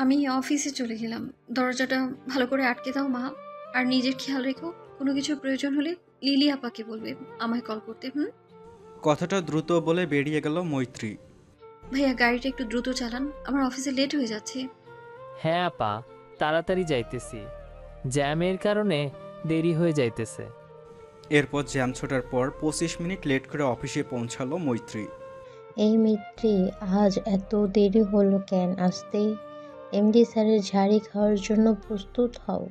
আমি অফিসে চলে গেলাম। দরজাটা ভালো করে আটকে দাও মা। আর নিজের খেয়াল রেখো। কোনো কিছুর প্রয়োজন হলে লিলি আপাকে বলবে আমায় কল করতে। কথাটা দ্রুত বলে বেরিয়ে গেল মৈত্রী। ভাইয়া গাড়িটা একটু দ্রুত চালান, আমার অফিসে লেট হয়ে যাচ্ছে। হ্যাঁ আপা, তাড়াতাড়ি যাইতেছি, জ্যামের কারণে দেরি হয়ে যাইতেছে। এরপর জ্যাম ছোটার পর 25 মিনিট লেট করে অফিসে পৌঁছালো মৈত্রী। এই মিত্রি, আজ এত দেরি হলো কেন আসতে? এমডি স্যারের ঝাড়ি খাওয়ার জন্য প্রস্তুত হও।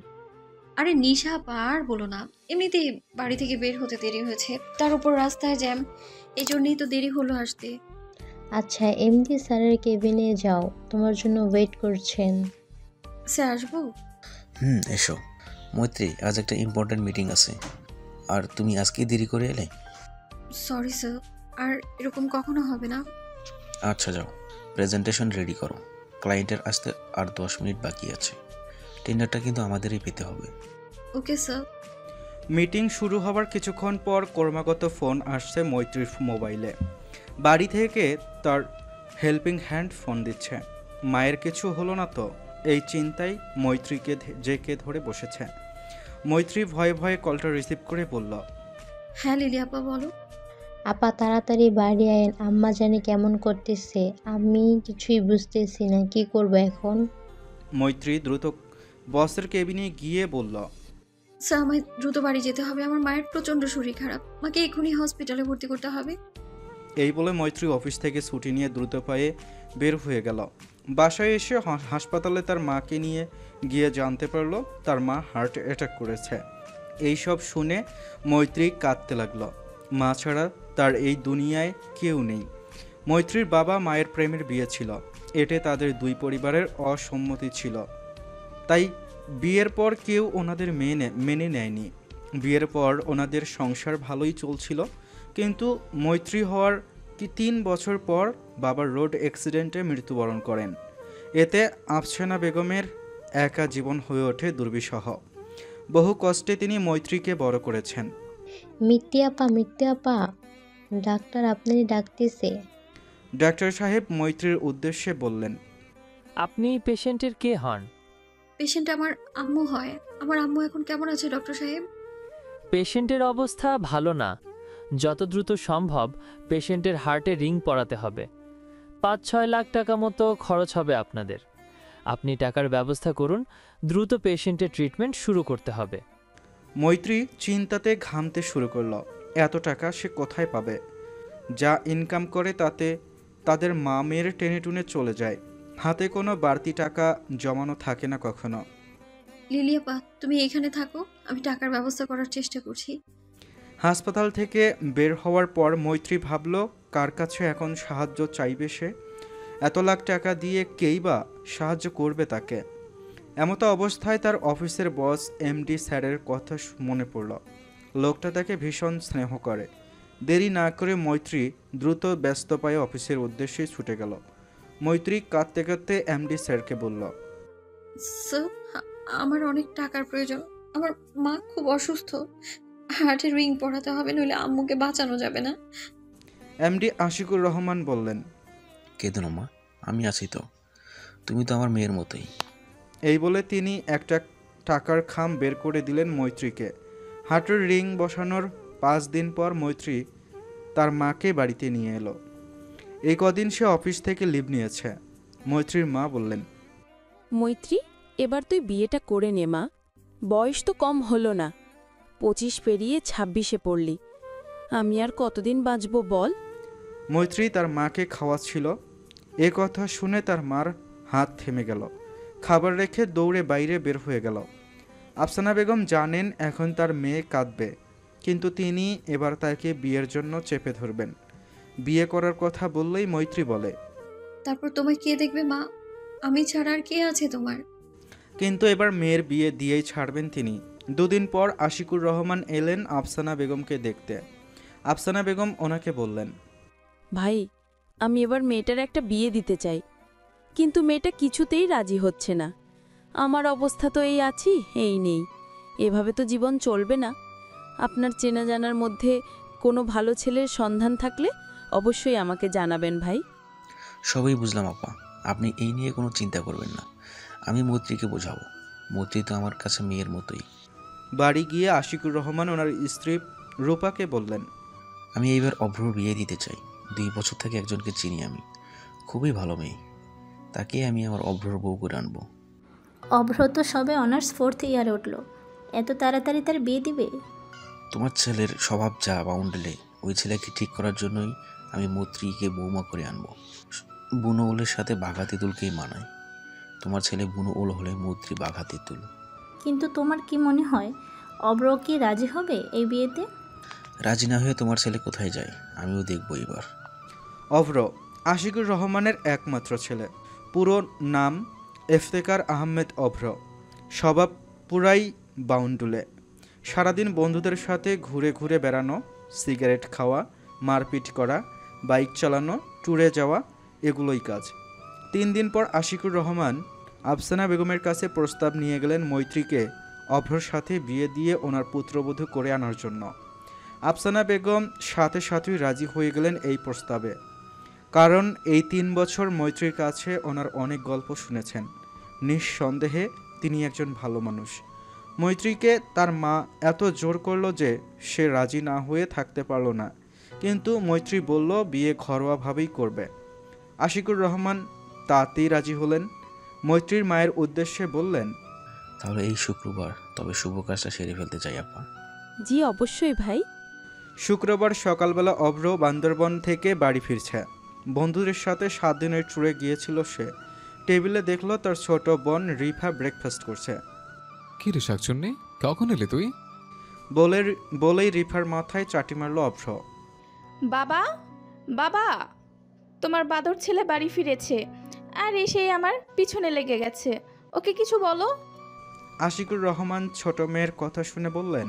আরে নিশা আপা আর বলো না, এমনিতেই বাড়ি থেকে বের হতে দেরি হয়েছে, তার উপর রাস্তায় জ্যাম, এই জন্যই তো দেরি হলো আসতে। আচ্ছা, এমডি স্যারের কেবিনে যাও, তোমার জন্য ওয়েট করছেন। স্যার আসবো? এসো। মৈত্রী, আজ একটা ইম্পর্ট্যান্ট মিটিং আছে, আর তুমি আজকেই দেরি করে এলে। সরি স্যার, আর এরকম কখনো হবে না। আচ্ছা যাও, প্রেজেন্টেশন রেডি করো। ক্লায়েন্টের আসতে আর 10 মিনিট বাকি আছে। টেন্ডারটা কিন্তু আমাদেরই পেতে হবে। Okay sir. মিটিং শুরু হওয়ার কিছুক্ষণ পর ক্রমাগত ফোন আসছে মৈত্রীর মোবাইলে। বাড়ি থেকে তার হেল্পিং হ্যান্ড ফোন দিচ্ছে। মায়ের কিছু হলো না তো, এই চিন্তায় মৈত্রীকে জেকে ধরে বসেছে। মৈত্রী ভয়ে ভয়ে কলটা রিসিভ করে বলল, হ্যাঁ লিলি আপা বলো। আপা তাড়াতাড়ি বাড়ি আয়েন, আম্মা জানি কেমন করতেছে, আমি কিছুই বুঝতেছি না, কি করব এখন? মৈত্রী দ্রুত বসের কেবিনে গিয়ে বলল, স্যার আমায় দ্রুত বাড়ি যেতে হবে, আমার মায়ের প্রচন্ড শরীর খারাপ, মাকে এক্ষুনি হসপিটালে ভর্তি করতে হবে। এই বলে মৈত্রী অফিস থেকে ছুটি নিয়ে দ্রুত পায়ে বের হয়ে গেল। বাসায় এসে হাসপাতালে তার মাকে নিয়ে গিয়ে জানতে পারল তার মা হার্ট অ্যাটাক করেছে। এই সব শুনে মৈত্রী কাঁদতে লাগলো। মা ছাড়া তার এই দুনিয়ায় কেউ নেই। মৈত্রীর বাবা মায়ের প্রেমের বিয়ে ছিল, এতে তাদের দুই পরিবারের অসম্মতি ছিল, তাই বিয়ের পর কেউ ওনাদের মেনে নেয়নি। বিয়ের পর ওনাদের সংসার ভালোই চলছিল, কিন্তু মৈত্রী হওয়ার 3 বছর পর বাবার রোড অ্যাক্সিডেন্টে মৃত্যুবরণ করেন। এতে আফসানা বেগমের একা জীবন হয়ে ওঠে দুর্বিষহ। বহু কষ্টে তিনি মৈত্রীকে বড় করেছেন। মিত্তি আপা, ডাক্তার আপনারই ডাকতেছে। ডাক্তার সাহেব মৈত্রীর উদ্দেশ্যে বললেন, আপনি পেশেন্টের কে হন? পেশেন্ট আমার আম্মু হয়। আমার আম্মু এখন কেমন আছে ডক্টর সাহেব? পেশেন্টের অবস্থা ভালো না, যত দ্রুত সম্ভব পেশেন্টের হার্টে রিং পরাতে হবে। 5-6 লাখ টাকা মতো খরচ হবে আপনাদের। আপনি টাকার ব্যবস্থা করুন, দ্রুত পেশেন্টের ট্রিটমেন্ট শুরু করতে হবে। মৈত্রী চিন্তাতে ঘামতে শুরু করল। এত টাকা সে কোথায় পাবে? যা ইনকাম করে তাতে তাদের মা মেয়ের টেনে টুনে চলে যায়, হাতে কোনো বাড়তি টাকা জমানো থাকে না কখনো। লিলি আপা তুমি এখানে থাকো, আমি টাকার ব্যবস্থা করার চেষ্টা করছি। হাসপাতাল থেকে বের হওয়ার পর মৈত্রী ভাবল, কার কাছে এখন সাহায্য চাইবে সে? এত লাখ টাকা দিয়ে কেই বা সাহায্য করবে তাকে? এমতো অবস্থায় তার অফিসের বস এমডি স্যারের কথা মনে পড়ল। লোকটা তাকে ভীষণ স্নেহ করে। দেরি না করে মৈত্রী দ্রুত ব্যস্ত পায়ে অফিসের উদ্দেশ্যে ছুটে গেল। মৈত্রী কাঁদতে কাঁদতে এমডি স্যারকে বলল, স্যার আমার অনেক টাকার প্রয়োজন, আমার মা খুব অসুস্থ, হার্টের রিং পরাতে হবে, নইলে আম্মুকে বাঁচানো যাবে না। এমডি আশিকুর রহমান বললেন, কেঁদো না মা, আমি আছি তো, তুমি তো আমার মেয়ের মতোই। এই বলে তিনি একটা টাকার খাম বের করে দিলেন মৈত্রীকে। হার্টের রিং বসানোর 5 দিন পর মৈত্রী তার মাকে বাড়িতে নিয়ে এলো। এই কদিন সে অফিস থেকে লিভ নিয়েছে। মৈত্রীর মা বললেন, মৈত্রী, এবার তুই বিয়েটা করে নে মা, বয়স তো কম হলো না, 25 পেরিয়ে 26-এ পড়লি, আমি আর কতদিন বাঁচব বল? মৈত্রী তার মাকে খাওয়াচ্ছিল। এ কথা শুনে তার মার হাত থেমে গেল। খাবার রেখে দৌড়ে বাইরে বের হয়ে গেল। আফসানা বেগম জানেন এখন তার মেয়ে কাঁদবে, কিন্তু তিনি এবার তাকে বিয়ের জন্য চেপে ধরবেন। বিয়ে করার কথা বললেই মৈত্রী বলে, তারপর তোমায় কে দেখবে মা? আমি ছাড়া আর কে আছে তোমার? কিন্তু এবার মেয়ের বিয়ে দিয়েই ছাড়বেন তিনি। 2 দিন পর আশিকুর রহমান এলেন আফসানা বেগমকে দেখতে। আফসানা বেগম ওনাকে বললেন, ভাই, আমি এবার মেয়েটার একটা বিয়ে দিতে চাই, কিন্তু মেয়েটা কিছুতেই রাজি হচ্ছে না। আমার অবস্থা তো এই আছি এই নেই, এভাবে তো জীবন চলবে না। আপনার চেনা জানার মধ্যে কোনো ভালো ছেলের সন্ধান থাকলে অবশ্যই আমাকে জানাবেন ভাই। সবই বুঝলাম আপা, আপনি এই নিয়ে কোনো চিন্তা করবেন না। আমি মৈত্রীকে বোঝাবো। মৈত্রী তো আমার কাছে মেয়ের মতোই। বাড়ি গিয়ে আশিকুর রহমান ওনার স্ত্রী রূপাকে বললেন, আমি এইবার অভ্রর বিয়ে দিতে চাই। 2 বছর থেকে একজনকে চিনি আমি, খুবই ভালো মেয়ে। তাকে আমি আমার অভ্রর বউ করে আনবো। অভ্র তো সবে অনার্স 4th ইয়ারে উঠল, এত তাড়াতাড়ি তার বিয়ে দিবে? তোমার ছেলের স্বভাব যা বাউন্ডেলে, ওই ছেলেকে ঠিক করার জন্যই আমি মৈত্রীকে বৌমা করে আনবো। বুনো ওলের সাথে বাঘা তেঁতুলকেই মানায়। তোমার ছেলে বুনো ওল হলে মৈত্রী বাঘা তেঁতুল। কিন্তু তোমার কি মনে হয় অভ্র কি রাজি হবে এই বিয়েতে? রাজি না হয়ে তোমার ছেলে কোথায় যায় আমিও দেখবো এবার। অভ্র আশিকুর রহমানের একমাত্র ছেলে। পুরো নাম ইফতেখার আহমেদ অভ্র। স্বভাব পুরাই বাউন্ডুলে। সারাদিন বন্ধুদের সাথে ঘুরে ঘুরে বেড়ানো, সিগারেট খাওয়া, মারপিট করা, বাইক চালানো, ট্যুরে যাওয়া, এগুলোই কাজ। 3 দিন পর আশিকুর রহমান আফসানা বেগমের কাছে প্রস্তাব নিয়ে গেলেন মৈত্রীকে অভ্রর সাথে বিয়ে দিয়ে ওনার পুত্রবধূ করে আনার জন্য। আফসানা বেগম সাথে সাথেই রাজি হয়ে গেলেন এই প্রস্তাবে। কারণ এই 3 বছর মৈত্রীর কাছে ওনার অনেক গল্প শুনেছেন। নিঃসন্দেহে তিনি একজন ভালো মানুষ। মৈত্রীকে তার মা এত জোর করলো যে সে রাজি না হয়ে থাকতে পারল না, কিন্তু মৈত্রী বলল বিয়ে ঘরোয়াভাবেই করবে। আশিকুর রহমান তাতেই রাজি হলেন। মৈত্রীর মায়ের উদ্দেশ্যে বললেন, তাহলে এই শুক্রবার তবে শুভ কাজটা সেরে ফেলতে চাই আপা। জি অবশ্যই ভাই। শুক্রবার সকালবেলা অভ্র বান্দরবন থেকে বাড়ি ফিরছে। বন্ধুদের সাথে 7 দিনের ট্যুরে গিয়েছিল সে। টেবিলে দেখলো তার ছোট বোন রিফা ব্রেকফাস্ট করছে। কি রে শাকচুন্নি, কখন এলি তুই? বলেই রিফার মাথায় চাটি মারল অভ্র। বাবা, বাবা, তোমার বাদর ছেলে বাড়ি ফিরেছে আর এসেই আমার পিছনে লেগে গেছে। ওকে কিছু বলো। আশিকুর রহমান ছোট মেয়ের কথা শুনে বললেন,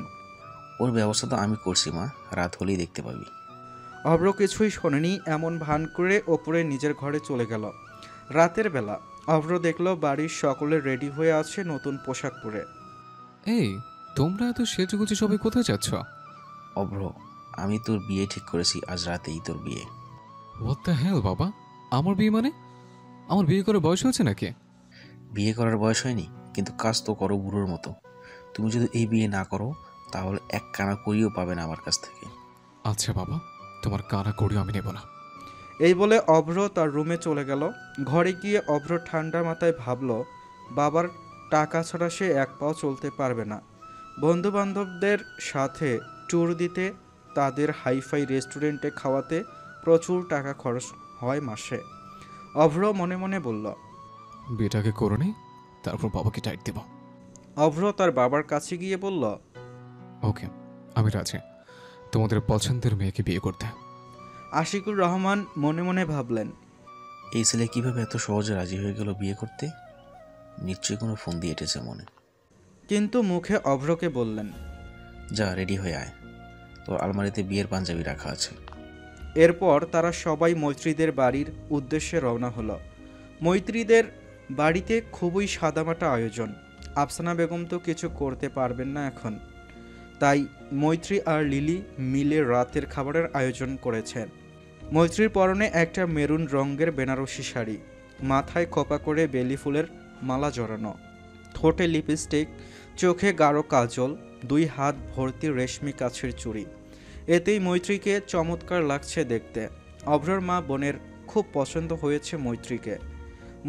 ওর ব্যবস্থা তো আমি করছি মা, রাত হলেই দেখতে পাবি। অভ্র কিছুই শোনেনি, এমন ভান করে ওপরে নিজের ঘরে চলে গেল। রাতের বেলা অভ্র দেখল বাড়ির সকলে রেডি হয়ে আছে নতুন পোশাক পরে। এই, তোমরা এত সেজেগুজে সবাই কোথায় যাচ্ছ? অভ্র, আমি তোর বিয়ে ঠিক করেছি, আজ রাতেই তোর বিয়ে। হোয়াট দ্য হেল বাবা, আমার বিয়ে মানে? আমার বিয়ে করার বয়স হয়েছে নাকি? বিয়ে করার বয়স হয়নি, কিন্তু কাজ তো করো বুড়োর মতো। তুমি যদি এই বিয়ে না করো তাহলে এক কানা করিও পাবে না আমার কাছ থেকে। আচ্ছা বাবা, তোমার কানা করিও আমি নেব না। এই বলে অভ্র তার রুমে চলে গেল। ঘরে গিয়ে অভ্র ঠান্ডা মাথায় ভাবল বাবার টাকা ছাড়া সে এক পাও চলতে পারবে না। বন্ধুবান্ধবদের সাথে ট্যুর দিতে, তাদের হাইফাই রেস্টুরেন্টে খাওয়াতে প্রচুর টাকা খরচ হয় মাসে। অভ্র মনে মনে বলল, বিয়েটাকে করো নি, তারপর বাবাকে টাইট দেব। অভ্র তার বাবার কাছে গিয়ে বলল, ওকে, আমি রাজি তোমাদের পছন্দের মেয়েকে বিয়ে করতে। আশিকুর রহমান মনে মনে ভাবলেন, এই ছেলে কিভাবে এত সহজে রাজি হয়ে গেল বিয়ে করতে? নিশ্চয়ই কোনো ফোন দিয়ে এটেছে মনে। কিন্তু মুখে অভ্রকে বললেন, যা রেডি হয়ে আয়, তোর আলমারিতে বিয়ের পাঞ্জাবি রাখা আছে। এরপর তারা সবাই মৈত্রীদের বাড়ির উদ্দেশ্যে রওনা হলো। মৈত্রীদের বাড়িতে খুবই সাদামাটা আয়োজন। আফসানা বেগম তো কিছু করতে পারবেন না এখন, তাই মৈত্রী আর লিলি মিলে রাতের খাবারের আয়োজন করেছেন। মৈত্রীর পরনে একটা মেরুন রঙের বেনারসি শাড়ি, মাথায় খোপা করে বেলি ফুলের মালা জড়ানো, ঠোঁটে লিপস্টিক, চোখে গাঢ় কাজল, 2 হাত ভর্তি রেশমি কাছের চুড়ি। এতেই মৈত্রীকে চমৎকার লাগছে দেখতে। অভ্রর মা বোনের খুব পছন্দ হয়েছে মৈত্রীকে।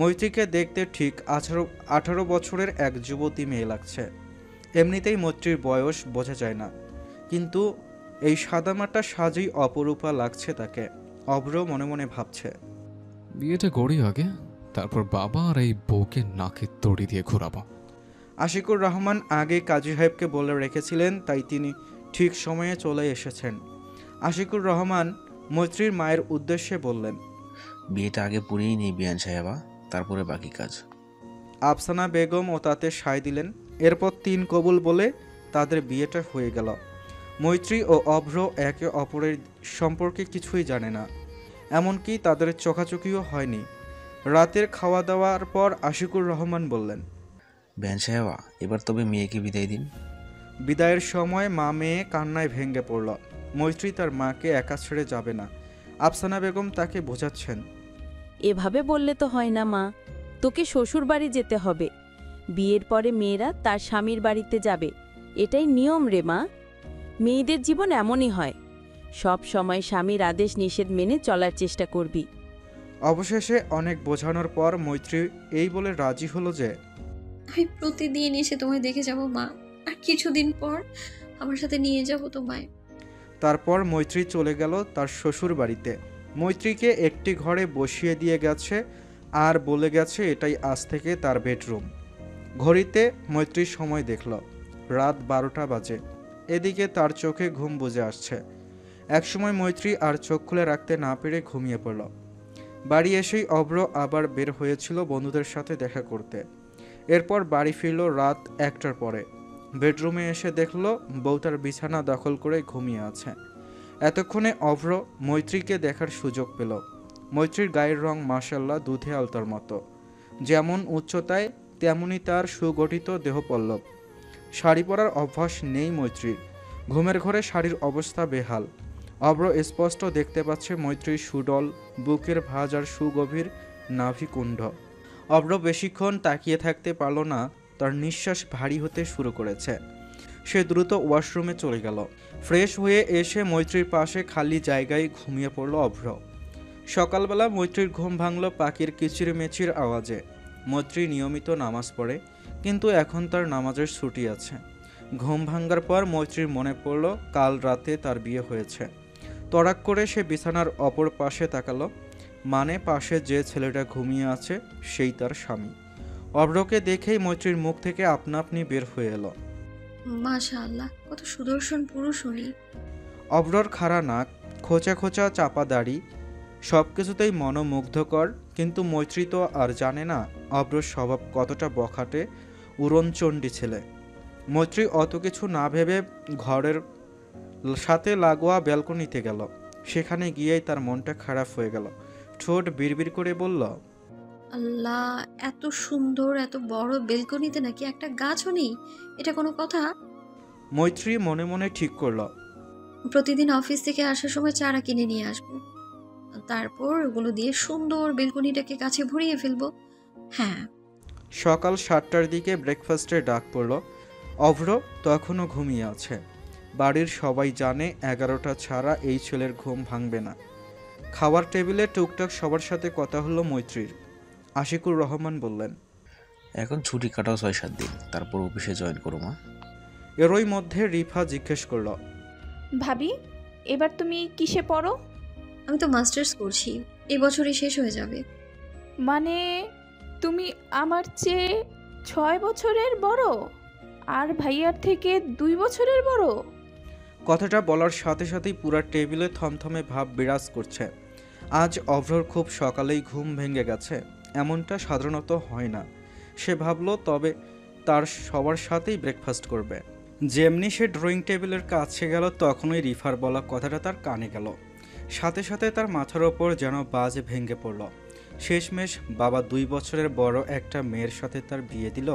মৈত্রীকে দেখতে ঠিক 18 বছরের এক যুবতী মেয়ে লাগছে। এমনিতেই মৈত্রীর বয়স বোঝা যায় না, কিন্তু এই সাদামাটা সাজেই অপরূপা লাগছে তাকে। অভ্র মনে মনে ভাবছে, বিয়েটা করি আগে, তারপর বাবা আর এই বউকে নাকে দড়ি দিয়ে ঘোরাবো। আশিকুর রহমান আগে কাজী সাহেবকে বলে রেখেছিলেন, তাই তিনি ঠিক সময়ে চলে এসেছেন। আশিকুর রহমান মৈত্রীর মায়ের উদ্দেশ্যে বললেন, বিয়েটা আগে পুড়িয়েই নেই বিয়ান সাহেবা, তারপরে বাকি কাজ। আফসানা বেগম ও তাতে সায় দিলেন। এরপর 3 কবুল বলে তাদের বিয়েটা হয়ে গেল। মৈত্রী ও অভ্র একে অপরের সম্পর্কে কিছুই জানে না, এমনকি তাদের চোখাচোখিও হয়নি। রাতের খাওয়া দাওয়ার পর আশিকুর রহমান বললেন, বিয়ান সাহেবা, এবার তবে মেয়েকে বিদায় দিন। বিদায়ের সময় মা মেয়ে কান্নায় ভেঙে পড়ল। মৈত্রী তার মাকে একা ছেড়ে যাবে না। আফসানা বেগম তাকে বোঝাচ্ছেন। এভাবে বললে তো হয় না মা, তোকে শ্বশুর বাড়ি যেতে হবে। বিয়ের পরে মেয়েরা তার স্বামীর বাড়িতে যাবে, এটাই নিয়ম রে মা। মেয়েদের জীবন এমনই হয়, সব সময় স্বামীর আদেশ নিষেধ মেনে চলার চেষ্টা করবি। অবশেষে অনেক বোঝানোর পর মৈত্রী এই বলে রাজি হলো যে আমি প্রতিদিন এসে তোমায় দেখে যাব মা, আর কিছুদিন পর আমার সাথে নিয়ে যাব তোমায়। তারপর মৈত্রী চলে গেল তার শ্বশুর বাড়িতে। মৈত্রীকে একটি ঘরে বসিয়ে দিয়ে গেছে আর বলে গেছে এটাই আজ থেকে তার বেডরুম। ঘড়িতে মৈত্রীর সময় দেখল রাত 12টা বাজে। এদিকে তার চোখে ঘুম বুজে আসছে। একসময় মৈত্রী আর চোখ খুলে রাখতে না পেরে ঘুমিয়ে পড়ল। বাড়ি এসেই অভ্র আবার বের হয়েছিল বন্ধুদের সাথে দেখা করতে। এরপর বাড়ি ফিরল রাত 1টার পরে। বেডরুমে এসে দেখল বউ তার বিছানা দখল করে ঘুমিয়ে আছে। এতক্ষণে অভ্র মৈত্রীকে দেখার সুযোগ পেল। মৈত্রীর গায়ের রং মাশাল্লাহ দুধে আলতার মতো, যেমন উচ্চতায় তেমনি তার সুগঠিত দেহপল্লব। শাড়ি পরার অভ্যাস নেই মৈত্রীর। ঘুমের ঘরে শাড়ির অবস্থা বেহাল। অভ্র স্পষ্ট দেখতে পাচ্ছে মৈত্রীর সুডল বুকের ভাঁজ আর সুগভীর নাভিকুণ্ড। অভ্র বেশিক্ষণ তাকিয়ে থাকতে পারল না, তার নিঃশ্বাস ভারী হতে শুরু করেছে। সে দ্রুত ওয়াশরুমে চলে গেল। ফ্রেশ হয়ে এসে মৈত্রীর পাশে খালি জায়গায় ঘুমিয়ে পড়ল অভ্র। সকালবেলা মৈত্রীর ঘুম ভাঙল পাখির কিচিরমিচির আওয়াজে। মৈত্রী নিয়মিত নামাজ পড়ে, কিন্তু এখন তার নামাজের ছুটি আছে। ঘুম ভাঙার পর মৈত্রীর মনে পড়ল কাল রাতে তার বিয়ে হয়েছে। তড়াক করে সে বিছানার অপর পাশে তাকালো, মানে পাশে যে ছেলেটা ঘুমিয়ে আছে সেই তার স্বামী। অভ্রকে দেখেই মৈত্রীর মুখ থেকে আপনা আপনি বের হয়ে এলো, মাশাআল্লাহ, কত সুদর্শন পুরুষ উনি। অভ্রর খাড়া নাক, খোঁচা খোঁচা চাপা দাড়ি, সব কিছুতেই মনোমুগ্ধকর। কিন্তু মৈত্রী তো আর জানে না অভ্রর স্বভাব কতটা বখাটে, উড়নচণ্ডী ছেলে। মৈত্রী অত কিছু না ভেবে ঘরের সাথে লাগোয়া ব্যালকনিতে গেল। সেখানে গিয়েই তার মনটা খারাপ হয়ে গেল। ঠোঁট বিড়বিড় করে বলল, আল্লাহ, এত সুন্দর এত বড় বেলকনিতে নাকি একটা গাছও নেই, এটা কোনো কথা? মৈত্রী মনে মনে ঠিক করল, প্রতিদিন অফিস থেকে আসার সময় চারা কিনে নিয়ে আসবো, তারপর ওগুলো দিয়ে সুন্দর বেলকনিটাকে কাছে ভরিয়ে ফেলবো। হ্যাঁ। সকাল 7টার দিকে ব্রেকফাস্টের ডাক পড়ল। অভ্র তখনও ঘুমিয়ে আছে। বাড়ির সবাই জানে 11টা ছাড়া এই ছেলের ঘুম ভাঙবে না। খাবার টেবিলে টুকটাক সবার সাথে কথা হলো মৈত্রীর। আশিকুর রহমান বললেন, এখন ছুটি কাটাও 6-7 দিন, তারপর অফিসে জয়েন করো মা। এরই মধ্যে রিফা জিজ্ঞেস করল, ভাবি, এবার তুমি কিসে পড়ো? আমি তো মাস্টার্স করছি, এই বছরই শেষ হয়ে যাবে। মানে তুমি আমার চেয়ে 6 বছরের বড়, আর ভাইয়ার থেকে 2 বছরের বড়। কথাটা বলার সাথে সাথেই পুরা টেবিলে থমথমে ভাব বিরাজ করছে। আজ অভ্রর খুব সকালেই ঘুম ভেঙে গেছে, এমনটা সাধারণত হয় না। সে ভাবল তবে তার সবার সাথেই ব্রেকফাস্ট করবে। যেমনি সে ড্রয়িং টেবিলের কাছে গেল তখনই রিফার বলা কথাটা তার কানে গেল। সাথে সাথে তার মাথার ওপর যেন বাজ ভেঙে পড়ল। শেষমেশ বাবা 2 বছরের বড় একটা মেয়ের সাথে তার বিয়ে দিল।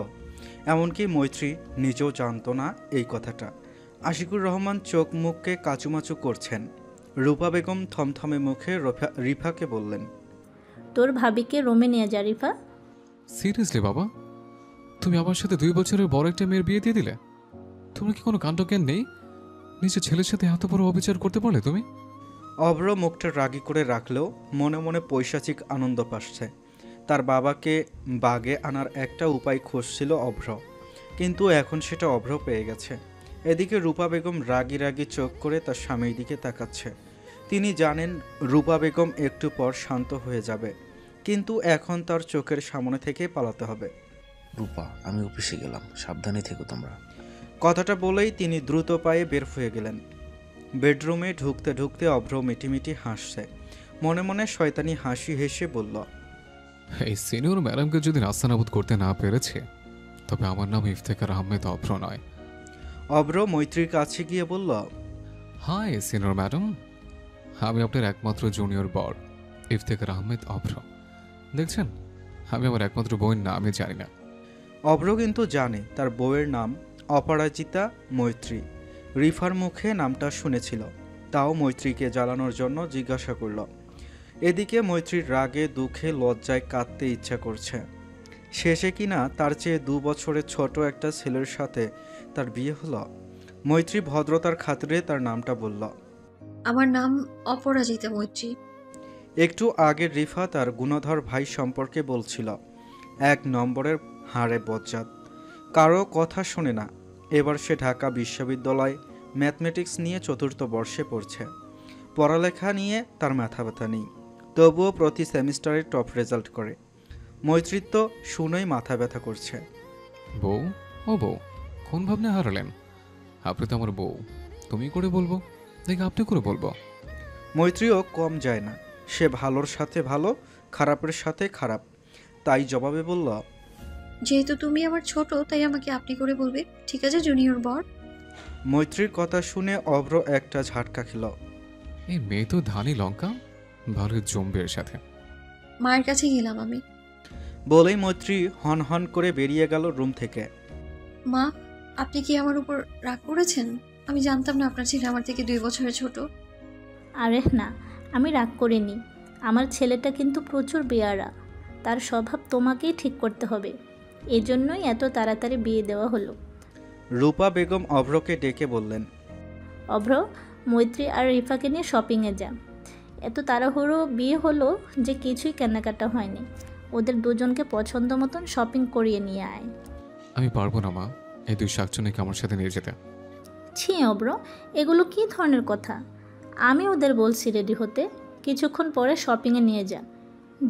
এমনকি মৈত্রী নিজেও জানতো না এই কথাটা। আশিকুর রহমান চোখ মুখকে কাচুমাচু করছেন। রূপা বেগম থমথমে মুখে রিফাকে বললেন, তোর ভাবিকে রোমে নিয়ে যা রিফা। সিরিয়াসলি বাবা, তুমি আমার সাথে 2 বছরের বড় একটা মেয়ের বিয়ে দিয়ে দিলে? তোমার কি কোনো কাণ্ডজ্ঞান নেই? নিজের ছেলের সাথে এত বড় অবিচার করতে পারলে তুমি? অভ্র মুখটা রাগি করে রাখলেও মনে মনে পৈশাচিক আনন্দ পাচ্ছে। তার বাবাকে বাগে আনার একটা উপায় খুঁজছিল অভ্র, কিন্তু এখন সেটা অভ্র পেয়ে গেছে। এদিকে রূপা বেগম রাগি রাগি চোখ করে তার স্বামীর দিকে তাকাচ্ছে। তিনি জানেন রূপা বেগম একটু পর শান্ত হয়ে যাবে, কিন্তু এখন তার চোখের সামনে থেকে পালাতে হবে। রূপা, আমি অফিসে গেলাম, সাবধানে থেকো তোমরা। কথাটা বলেই তিনি দ্রুত পায়ে বের হয়ে গেলেন। বেডরুমে ঢুকতে ঢুকতে অভ্র মিটিমিটি হাসছে। মনে মনে শয়তানি হাসি হেসে বলল, এই সিনিয়র ম্যাডামকে যদি নাস্তানাবুদ করতে না পেরেছে, তবে আমার নাম ইফতেখার আহমেদ অভ্র নয়। অভ্র মৈত্রীর কাছে গিয়ে বলল, হাই সিনিয়র ম্যাডাম, আমি আপনার একমাত্র জুনিয়র বর ইফতেখার আহমেদ অভ্র। দেখছেন, আমি আমার একমাত্র বোন না, আমি জানি না। অভ্র কিন্তু জানে তার বউয়ের নাম অপরাজিতা মৈত্রী। রিফার মুখে নামটা শুনেছিল, তাও মৈত্রীকে জ্বালানোর জন্য জিজ্ঞাসা করল, এদিকে মৈত্রীর রাগে দুঃখে লজ্জায় কাঁদতে ইচ্ছা করছে। শেষে কিনা তার চেয়ে 2 বছরের ছোট একটা ছেলের সাথে তার বিয়ে হলো। মৈত্রী ভদ্রতার খাতিরে তার নামটা বলল। আমার নাম অপরাজিতা মৈত্রী। একটু আগে রিফা তার গুণধর ভাই সম্পর্কে বলছিল, 1 নম্বরের হাড়ে বজ্জাত, কারো কথা শোনে না। এবার সে ঢাকা বিশ্ববিদ্যালয় ম্যাথমেটিক্স নিয়ে 4র্থ বর্ষে পড়ছে। পড়ালেখা নিয়ে তার মাথা ব্যথা নেই, তবুও প্রতি সেমিস্টারে টপ রেজাল্ট করে। মৈত্রী তো শুনেই মাথা ব্যথা করছে। বউ, ও বউ, কোন ভাবনা হারালেন? আপনি তো আমার বউ, তুমি করে বলবো দেখে আপনি করে বলবো। মৈত্রীও কম যায় না, সে ভালোর সাথে ভালো, খারাপের সাথে খারাপ। তাই জবাবে বলল, যেহেতু তুমি আমার ছোট তাই আমাকে আপনি করে বলবে, ঠিক আছে জুনিয়র বর? মৈত্রীর কথা শুনে অভ্র একটা ঝাটকা খেল। এই মেয়ে তো ধানি লঙ্কা, ভালো জমবে এর সাথে। মায়ের কাছে গেলাম আমি। বলেই মৈত্রী হন হন করে বেরিয়ে গেল রুম থেকে। মা, আপনি কি আমার উপর রাগ করেছেন? আমি জানতাম না আপনার ছেলে আমার থেকে 2 বছরের ছোট। আরে না, আমি রাগ করিনি। আমার ছেলেটা কিন্তু প্রচুর বেয়ারা, তার স্বভাব তোমাকেই ঠিক করতে হবে। এজন্যই এত তাড়াতাড়ি বিয়ে দেওয়া হলো। রূপা বেগম অভ্রকে ডেকে বললেন, অভ্র, মৈত্রী আর রিফাকে নিয়ে শপিংয়ে যা। এত তাড়াহুড়ো বিয়ে হলো যে কিছুই কেনাকাটা হয়নি। ওদের দুজনকে পছন্দ মতন শপিং করিয়ে নিয়ে আয়। আমি পারবো না মা, এই 2 শাকচুনিকে আমার সাথে নিয়ে যেতে। ছি অভ্র, এগুলো কী ধরনের কথা? আমি ওদের বলছি রেডি হতে, কিছুক্ষণ পরে শপিংয়ে নিয়ে যা।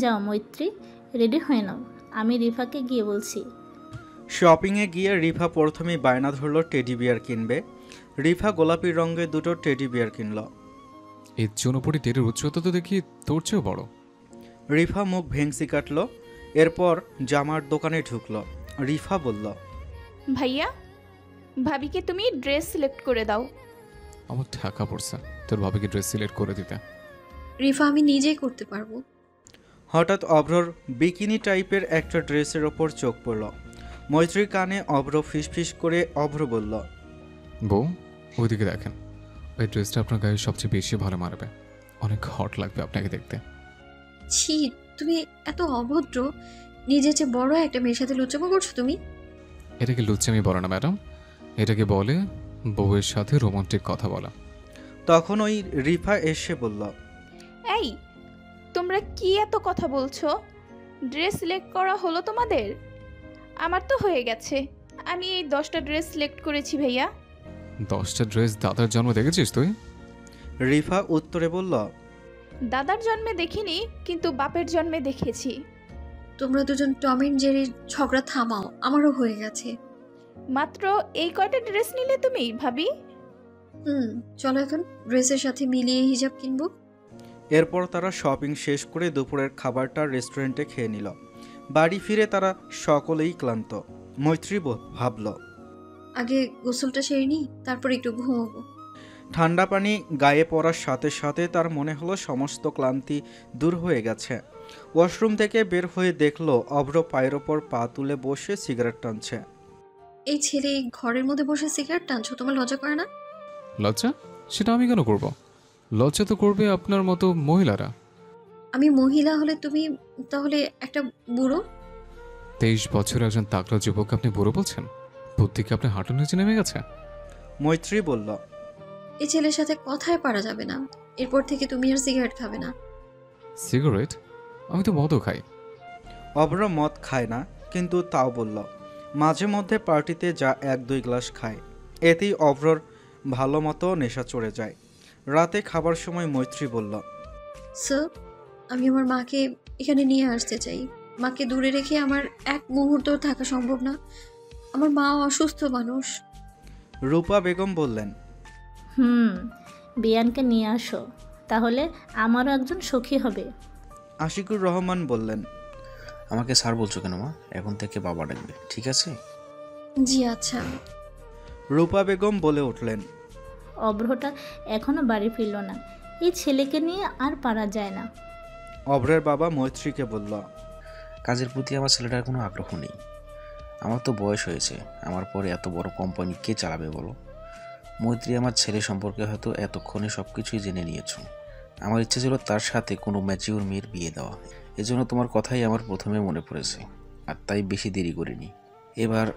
যাও মৈত্রী, রেডি হয়ে নাও, আমি রিফাকে গিয়ে বলছি। শপিংয়ে গিয়ে রিফা প্রথমেই বায়না ধরল টেডি বিয়ার কিনবে। রিফা গোলাপি রঙের 2টো টেডি বিয়ার কিনল। এর জন্য পড়ে টেরের উচ্চতা তো দেখি তোর চেয়েও বড়। রিফা মুখ ভেংসি কাটল, এরপর জামার দোকানে ঢুকল। রিফা বলল, ভাইয়া, ভাবিকে তুমি ড্রেস সিলেক্ট করে দাও। আমার ঠাকা পড়ছে তোর ভাবিকে ড্রেস সিলেক্ট করে দিতে। রিফা, আমি নিজেই করতে পারবো। হঠাৎ অভ্রর বিকিনি টাইপের একটা ড্রেসের ওপর চোখ পড়ল। মৈত্রীর কানে অভ্র ফিসফিস করে অভ্র বলল, বউ, ওইদিকে দেখেন, ওই ড্রেসটা আপনার গায়ে সবচেয়ে বেশি ভালো মারবে, অনেক হট লাগবে আপনাকে দেখতে। ছি, তুমি এত অভদ্র। নিজের চেয়ে বড় একটা মেয়ের সাথে লুচ্চামো করছো তুমি। এটাকে লুচ্চামি বলে না ম্যাডাম, এটাকে বলে বউয়ের সাথে রোমান্টিক কথা বলা। তখন ওই রিফা এসে বলল, এই, তোমরা কি এত কথা বলছো? ড্রেস সিলেক্ট করা হলো তোমাদের? আমার তো হয়ে গেছে। আমি এই 10টা ড্রেস সিলেক্ট করেছি ভাইয়া। 10টা ড্রেস দাদার জন্ম দেখেছিস তুই? রিফা উত্তরে বলল, দাদার জন্মে দেখিনি, কিন্তু বাপের জন্মে দেখেছি। তোমরা দুজন টম এন্ড জেরির ঝগড়া থামাও, আমারও হয়ে গেছে। মাত্র এই কয়টা ড্রেস নিলে তুমি ভাবি? চলো এখন ড্রেসের সাথে মিলিয়ে হিজাব কিনবো। এরপর তারা শপিং শেষ করে দুপুরের খাবারটা রেস্টুরেন্টে খেয়ে নিল। বাড়ি ফিরে তারা সকলেই ক্লান্ত। মৈত্রী ভাবল, আগে গোসলটা সেরে নিই, তারপর একটু ঘুমাবো। ঠান্ডা পানি গায়ে পড়ার সাথে সাথে তার মনে হলো সমস্ত ক্লান্তি দূর হয়ে গেছে। ওয়াশরুম থেকে বের হয়ে দেখলো অভ্র পায়ের ওপর পা তুলে বসে সিগারেট টানছে। এই ছেলে ঘরের মধ্যে বসে সিগারেট টানছো, তোমার লজ্জা করে না? লজ্জা? সেটা আমি কেন করব? লজ্জা তো করবে আপনার মতো মহিলারা। আমি মহিলা হলে তুমি তাহলে একটা বুড়ো? 23 বছরের একজন তাগড়া যুবক আপনি বুড়ো বলছেন? বুদ্ধি কি আপনার হাঁটুর নিচে নেমে গেছে? মৈত্রী বলল, এই ছেলের সাথে কথাই পারা যাবে না, এরপর থেকে তুমি আর সিগারেট খাবে না। সিগারেট? আমি তো মদও খাই। অভ্র মদ খায় না, কিন্তু তাও বলল মাঝে মধ্যে পার্টিতে যা 1-2 গ্লাস খায়, এতেই অভ্রর ভালো মতো নেশা চড়ে যায়। রাতে খাবার সময় মৈত্রী বলল, স্যার, আমি আমার মাকে এখানে নিয়ে আসতে চাই। মাকে দূরে রেখে আমার এক মুহূর্ত থাকা সম্ভব না। আমার মা অসুস্থ মানুষ। রূপা বেগম বললেন, বিয়ানকে নিয়ে আসো, তাহলে আমারও একজন সখী হবে। আশিকুর রহমান বললেন, আমাকে স্যার বলছো কেন মা? এখন থেকে বাবা ডাকবে, ঠিক আছে? জি আচ্ছা। রূপা বেগম বলে উঠলেন, অভ্রটা এখনো বাড়ি ফিরল না, এই ছেলেকে নিয়ে আর পারা যায় না। অভ্রের বাবা মৈত্রীকে বলল, কাজের প্রতি আমার ছেলেটার কোনো আগ্রহ নেই। আমার তো বয়স হয়েছে, আমার পরে এত বড় কোম্পানি কে চালাবে বলো? মৈত্রী আমার ছেলে সম্পর্কে হয়তো এতক্ষণে সব কিছুই জেনে নিয়েছো, আমার ইচ্ছে ছিল তার সাথে কোনো ম্যাচিউর মেয়ের বিয়ে দেওয়া। এজন্য তোমার কথাই আমার প্রথমে মনে পড়েছে, আর তাই বেশি দেরি করিনি। এবার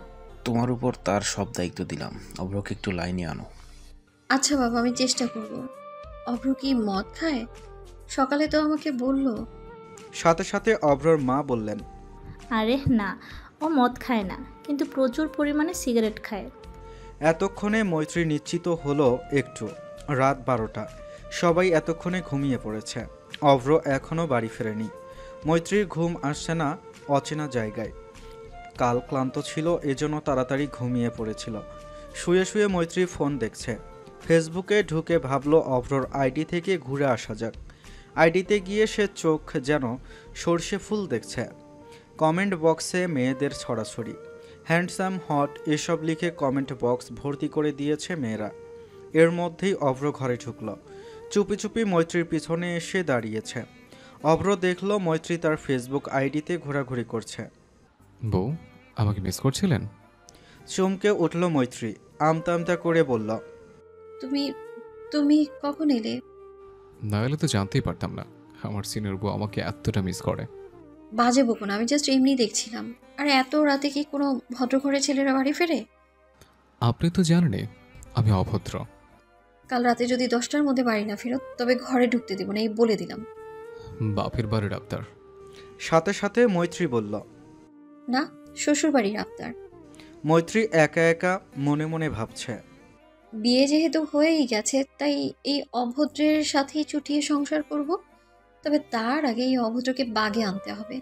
তোমার উপর তার সব দায়িত্ব দিলাম। অভ্রকে একটু লাইনে আনো। আচ্ছা বাবা, আমি চেষ্টা করব। অভ্র কি মদ খায়? সকালে তো আমাকে বলল। সাথে সাথে অভ্রর মা বললেন, আরে না, ও মদ খায় না, কিন্তু প্রচুর পরিমাণে সিগারেট খায়। এতক্ষণে মৈত্রী নিশ্চিত হলো একটু। রাত 12টা, সবাই এতক্ষণে ঘুমিয়ে পড়েছে। অভ্র এখনও বাড়ি ফেরেনি। মৈত্রীর ঘুম আসছে না অচেনা জায়গায়। কাল ক্লান্ত ছিল, এজন্য তাড়াতাড়ি ঘুমিয়ে পড়েছিল। শুয়ে শুয়ে মৈত্রী ফোন দেখছে। ফেসবুকে ঢুকে ভাবলো অভ্রর আইডি থেকে ঘুরে আসা যাক। আইডিতে গিয়ে সে চোখ যেন সর্ষে ফুল দেখছে। কমেন্ট বক্সে মেয়েদের ছড়াছড়ি, হ্যান্ডসাম, হট এসব লিখে কমেন্ট বক্স ভর্তি করে দিয়েছে মেয়েরা। এর মধ্যেই অভ্র ঘরে ঢুকল। চুপি চুপি মৈত্রীর পিছনে এসে দাঁড়িয়েছে। অভ্র দেখল মৈত্রী তার ফেসবুক আইডিতে ঘোরাঘুরি করছে। বউ, আমাকে মিস করছিলেন? চমকে উঠল মৈত্রী, আমতা আমতা করে বলল, তুমি তুমি কখন এলে? না এলে তো জানতেই পারতাম না আমার সিনিয়র বউ আমাকে এতটা মিস করে। বাজে বকো না, আমি জাস্ট এমনি দেখছিলাম। আর এত রাতে কি কোনো ভদ্রঘরের ছেলেরা বাড়ি ফেরে? আপনি তো জানেনই আমি অভদ্র। কাল রাতে যদি 10টার মধ্যে বাড়ি না ফেরত, তবে ঘরে ঢুকতে দেবো না, এই বলে দিলাম। বাপের বাড়ির আবদার। সাথে সাথে মৈত্রী বলল, না, শ্বশুর বাড়ির আবদার। মৈত্রী একা একা মনে মনে ভাবছে, বিয়ে যেহেতু হয়েই গেছে, তাই এই অভদ্রের সাথেই চুটিয়ে সংসার করব। তবে তার আগে এই অভদ্রকে বাগে আনতে হবে।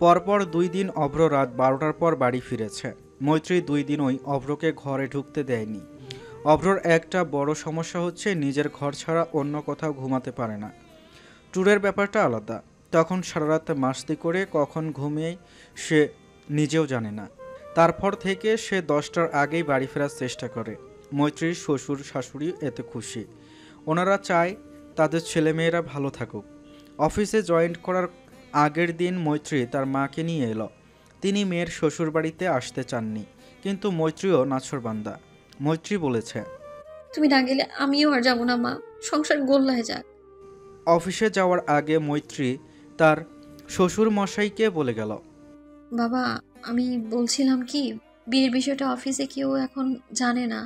পরপর 2 দিন অভ্র রাত 12টার পর বাড়ি ফিরেছে। মৈত্রী 2 দিনই অভ্রকে ঘরে ঢুকতে দেয়নি। অভ্রর একটা বড় সমস্যা হচ্ছে নিজের ঘর ছাড়া অন্য কোথাও ঘুমাতে পারে না। ট্যুরের ব্যাপারটা আলাদা, তখন সারা রাত মাস্তি করে কখন ঘুমিয়ে সে নিজেও জানে না। তারপর থেকে সে 10টার আগেই বাড়ি ফেরার চেষ্টা করে। মৈত্রীর শ্বশুর শাশুড়ি এতে খুশি। ওনারা চায় তাদের ছেলেমেয়েরা ভালো থাকুক। অফিসে জয়েন করার আগের দিন মৈত্রী তার মাকে নিয়ে এলো। তিনি মেয়ের শ্বশুর বাড়িতে আসতে চাননি, কিন্তু মৈত্রীও নাছোড়বান্দা। মৈত্রী বলেছে, তুমি না গেলে আমিও আর যাবো না মা, সংসার গোল্লায় যাক। অফিসে যাওয়ার আগে মৈত্রী তার শ্বশুর মশাইকে বলে গেল, বাবা, আমি বলছিলাম কি, বিয়ের বিষয়টা অফিসে কেউ এখন জানে না,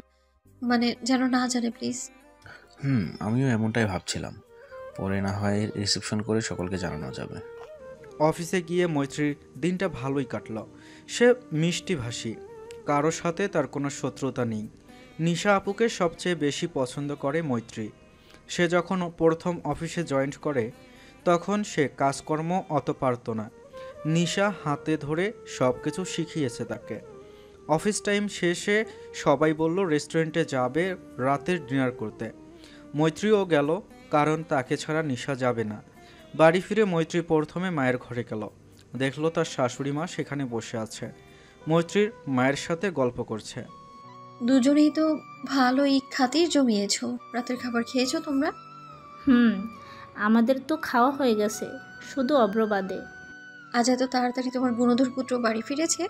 মানে যেন না জানে প্লিজ। আমিও এমনটাই ভাবছিলাম। পরে না হয় রিসেপশন করে সকলকে জানানো যাবে। অফিসে গিয়ে মৈত্রীর দিনটা ভালোই কাটল। সে মিষ্টিভাষী, কারোর সাথে তার কোনো শত্রুতা নেই। নিশা আপুকে সবচেয়ে বেশি পছন্দ করে মৈত্রী। সে যখন প্রথম অফিসে জয়েন করে তখন সে কাজকর্ম অত পারত না। নিশা হাতে ধরে সব কিছু শিখিয়েছে তাকে। অফিস টাইম শেষে সবাই বলল রেস্টুরেন্টে যাবে রাতের ডিনার করতে। মৈত্রীও গেল, কারণ তাকে ছাড়া নিশা যাবে না। বাড়ি ফিরে মৈত্রী প্রথমে মায়ের ঘরে গেল। দেখলো তার শাশুড়ি মা সেখানে বসে আছে, মৈত্রীর মায়ের সাথে গল্প করছে। দুজনেই তো ভালোই খাতির জমিয়েছো। রাতের খাবার খেয়েছো তোমরা? আমাদের তো খাওয়া হয়ে গেছে, শুধু অব্রবাদে। আজ এত তাড়াতাড়ি তোমার গুণধর পুত্র বাড়ি ফিরেছে?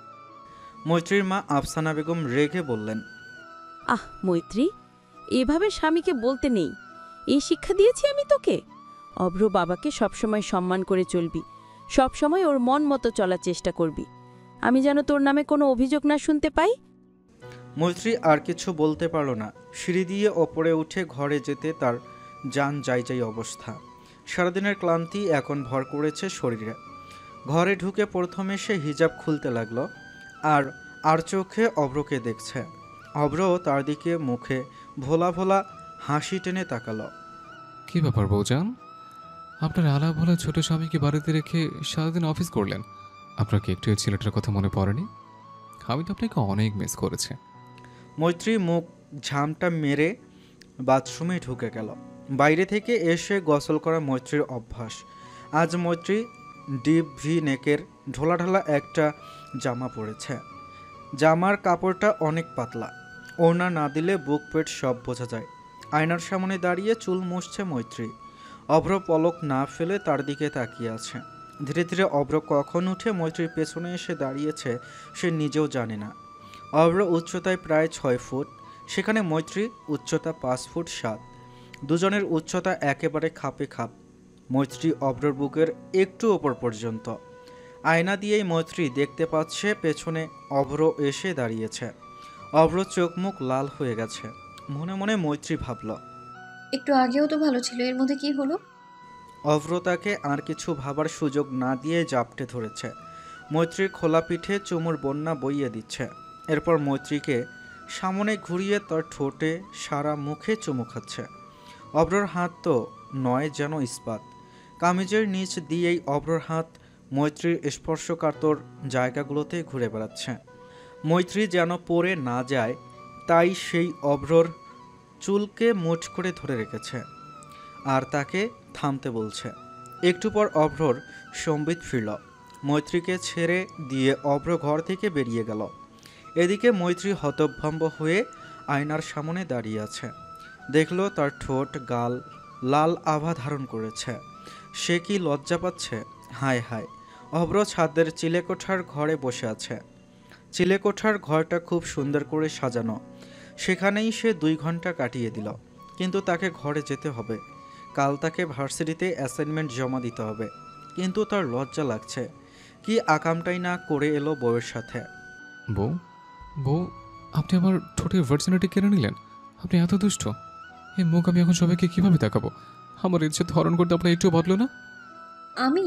মৈত্রীর মা আফসানা বেগম রেগে বললেন, আহ মৈত্রী, এভাবে স্বামীকে বলতে নেই। এই শিক্ষা দিয়েছি আমি তোকে। অভ্র বাবাকে সবসময় সম্মান করে চলবি, সবসময় ওর মন মতো চলার চেষ্টা করবি। আমি যেন তোর নামে কোনো অভিযোগ না শুনতে পাই। মৈত্রী আর কিছু বলতে পারল না। সিঁড়ি দিয়ে ওপরে উঠে ঘরে যেতে তার যান যাই অবস্থা। সারাদিনের ক্লান্তি এখন ভর করেছে শরীরে। ঘরে ঢুকে প্রথমে সে হিজাব খুলতে লাগলো, আর চোখে অভ্রকে দেখছে। অভ্র তার দিকে মুখে ভোলা ভোলা হাসি টেনে তাকালো। কি ব্যাপার বউজান, আপনার আলা ভোলা ছোট স্বামীকে বাড়িতে রেখে সারাদিন অফিস করলেন? আপনার কি একটু ছেলেটার কথা মনে পড়েনি? আমি তো আপনাকে অনেক মিস করেছি। মৈত্রী মুখ ঝামটা মেরে বাথরুমে ঢুকে গেল। বাইরে থেকে এসে গোসল করা মৈত্রীর অভ্যাস। আজ মৈত্রী ডিপ ভি নেকের ঢোলাঢালা একটা জামা পরেছে। জামার কাপড়টা অনেক পাতলা, ওড়না না দিলে বুক পেট সব বোঝা যায়। আয়নার সামনে দাঁড়িয়ে চুল মুছছে মৈত্রী। অভ্র পলক না ফেলে তার দিকে তাকিয়ে আছে। ধীরে ধীরে অভ্র কখন উঠে মৈত্রীর পেছনে এসে দাঁড়িয়েছে সে নিজেও জানে না। অভ্র উচ্চতায় প্রায় 6 ফুট, সেখানে মৈত্রী উচ্চতা 5 ফুট 7। দুজনের উচ্চতা একেবারে খাপে খাপ। মৈত্রী অভ্রর বুকের একটু ওপর পর্যন্ত। আয়না দিয়েই মৈত্রী দেখতে পাচ্ছে পেছনে অভ্র এসে দাঁড়িয়েছে। অভ্র চোখ মুখ লাল হয়ে গেছে। মনে মনে মৈত্রী ভাবল, একটু আগেও তো ভালো ছিল, এর মধ্যে কি হলো? অভ্র তাকে আর কিছু ভাবার সুযোগ না দিয়ে জাপটে ধরেছে। মৈত্রীর খোলা পিঠে চুমুর বন্যা বইয়ে দিচ্ছে। এরপর মৈত্রীকে সামনে ঘুরিয়ে তার ঠোঁটে সারা মুখে চুমু খাচ্ছে। অভ্রর হাত তো নয় যেন ইস্পাত। কামিজের নিচ দিয়েই অভ্রর হাত মৈত্রীর স্পর্শকাতর জায়গাগুলোতে ঘুরে বেড়াচ্ছে। মৈত্রী যেন পড়ে না যায় তাই সেই অভ্রর চুলকে মুঠ করে ধরে রেখেছে আর তাকে থামতে বলছে। একটু পর অভ্রর সম্বিত ফিরল। মৈত্রীকে ছেড়ে দিয়ে অভ্র ঘর থেকে বেরিয়ে গেল। এদিকে মৈত্রী হতভম্ব হয়ে আয়নার সামনে দাঁড়িয়ে আছে। দেখল তার ঠোঁট গাল লাল আভা ধারণ করেছে। সে কি লজ্জা পাচ্ছে? হায় হায়। অভ্র ছাদের চিলেকোঠার ঘরে বসে আছে। চিলেকোঠার ঘরটা খুব সুন্দর করে সাজানো। সেখানেই সে 2 ঘন্টা কাটিয়ে দিল। কিন্তু তাকে ঘরে যেতে হবে। কাল তাকে ভার্সিটিতে অ্যাসাইনমেন্ট জমা দিতে হবে। কিন্তু তার লজ্জা লাগছে। কি আকামটাই না করে এলো বউয়ের সাথে। বউ, বউ, আপনি আমার ঠোঁটের ভার্জিনিটি কেড়ে নিলেন। আপনি এত দুষ্ট। এই মুখ আমি এখন সবাইকে কিভাবে দেখাবো? আমার ইচ্ছে ধারণ করতে আপনার একটু বদলো না। আমি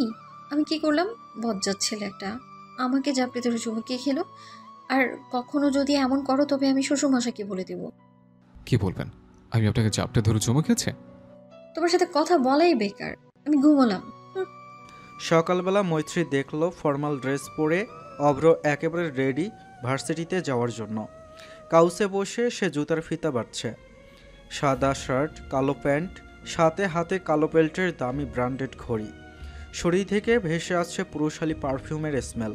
আমি কি করলাম? বজ্জাত ছেলে একটা। আমাকে জাপটে ধরে চুমুকে খেলো। আর কখনো যদি এমন করো তবে আমি শ্বশুরমশাইকে বলে দেব। কি বলবেন? আমি আপনাকে চাপটে ধরে চুমু খেয়েছে? তোমার সাথে কথা বলাই বেকার। আমি ঘুমোলাম। সকালবেলা মৈত্রী দেখল ফর্মাল ড্রেস পরে অভ্র একেবারে রেডি ভার্সিটিতে যাওয়ার জন্য। কাউসে বসে সে জুতার ফিতা বাঁধছে। সাদা শার্ট, কালো প্যান্ট, সাথে হাতে কালো বেল্টের দামি ব্র্যান্ডেড ঘড়ি। শরীর থেকে ভেসে আসছে পুরুষালী পারফিউমের স্মেল।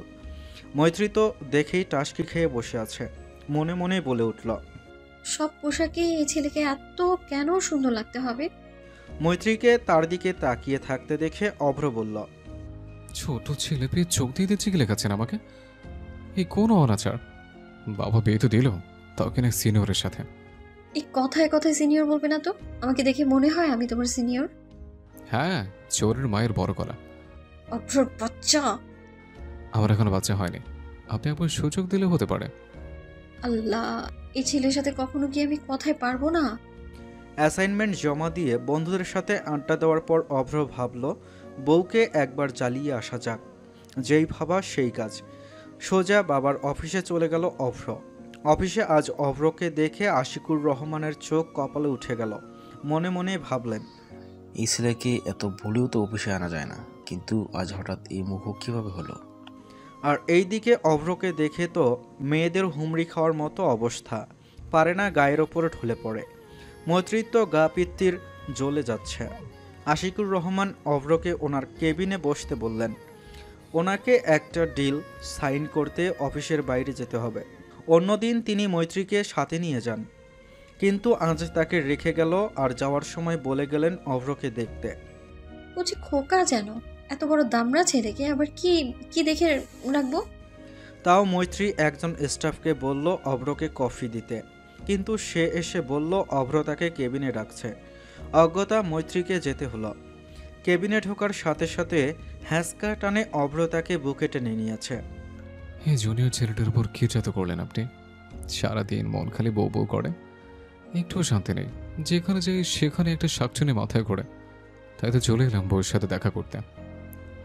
মৈত্রী তো দেখেই টাসকি খেয়ে বসে আছে। মনে মনে বলে উঠল, সব পোশাকে এই ছেলেকে এত কেন সুন্দর লাগতে হবে? মৈত্রীকে তার দিকে তাকিয়ে থাকতে দেখে অভ্র বলল, ছোট ছেলে পেয়ে চোখ দিয়ে দিয়ে চিকে লেখাচ্ছেন আমাকে? এই কোন অনাচার! বাবা বিয়ে তো দিল, তাও কিনা সিনিয়রের সাথে। এই কথায় কথায় সিনিয়র বলবে না তো। আমাকে দেখে মনে হয় আমি তোমার সিনিয়র। হ্যাঁ, চোরের মায়ের বড় গলা। অভ্রর বাচ্চা। আমার এখনো বাচ্চা হয়নি। আপনি একবার সুযোগ দিলে হতে পারে। আল্লাহ, এই ছেলের সাথে কখনো কি আমি কথায় পারবো না? অ্যাসাইনমেন্ট জমা দিয়ে বন্ধুদের সাথে আড্ডা দেওয়ার পর অভ্র ভাবল বউকে একবার জ্বালিয়ে আসা যাক। যেই ভাবা সেই কাজ। সোজা বাবার অফিসে চলে গেল অভ্র। অফিসে আজ অভ্রকে দেখে আশিকুর রহমানের চোখ কপালে উঠে গেল। মনে মনে ভাবলেন, এই ছেলেকে এত ভুলেও তো অফিসে আনা যায় না, কিন্তু আজ হঠাৎ এই মুখ কিভাবে হলো? আর এইদিকে অভ্রকে দেখে তো মেয়েদের হুমড়ি খাওয়ার মতো অবস্থা। পারে না গায়ের ওপরে ঢলে পড়ে। মৈত্রীর তো গা পিত্তির জ্বলে যাচ্ছে। আশিকুর রহমান অভ্রকে ওনার কেবিনে বসতে বললেন। ওনাকে একটা ডিল সাইন করতে অফিসের বাইরে যেতে হবে। অন্যদিন তিনি মৈত্রীকে সাথে নিয়ে যান, কিন্তু আজ তাকে রেখে গেল আর যাওয়ার সময় বলে গেলেন অভ্রকে দেখতে। ও যে খোকা যেন, এত বড় দামড়া ছেলেকে আবার কি কি দেখে রাখবো? তাও মৈত্রী একজন স্টাফকে বলল অভ্রকে কফি দিতে, কিন্তু সে এসে বলল অভ্র তাকে কেবিনে ডাকছে। অজ্ঞতা মৈত্রীকে যেতে হলো। কেবিনে ঢোকার সাথে সাথে হ্যাঁচকা টানে অভ্র তাকে বুকে টেনে নিয়েছে। এই জুনিয়র ছেলেটার উপর কি জাত করলেন আপনি? সারাদিন মন খালি বউ বউ করে, একটুও শান্তি নেই। যেখানে যাই সেখানে একটা শাকচুনি মাথায় ঘোরে। তাই তো চলে এলাম বউয়ের সাথে দেখা করতে।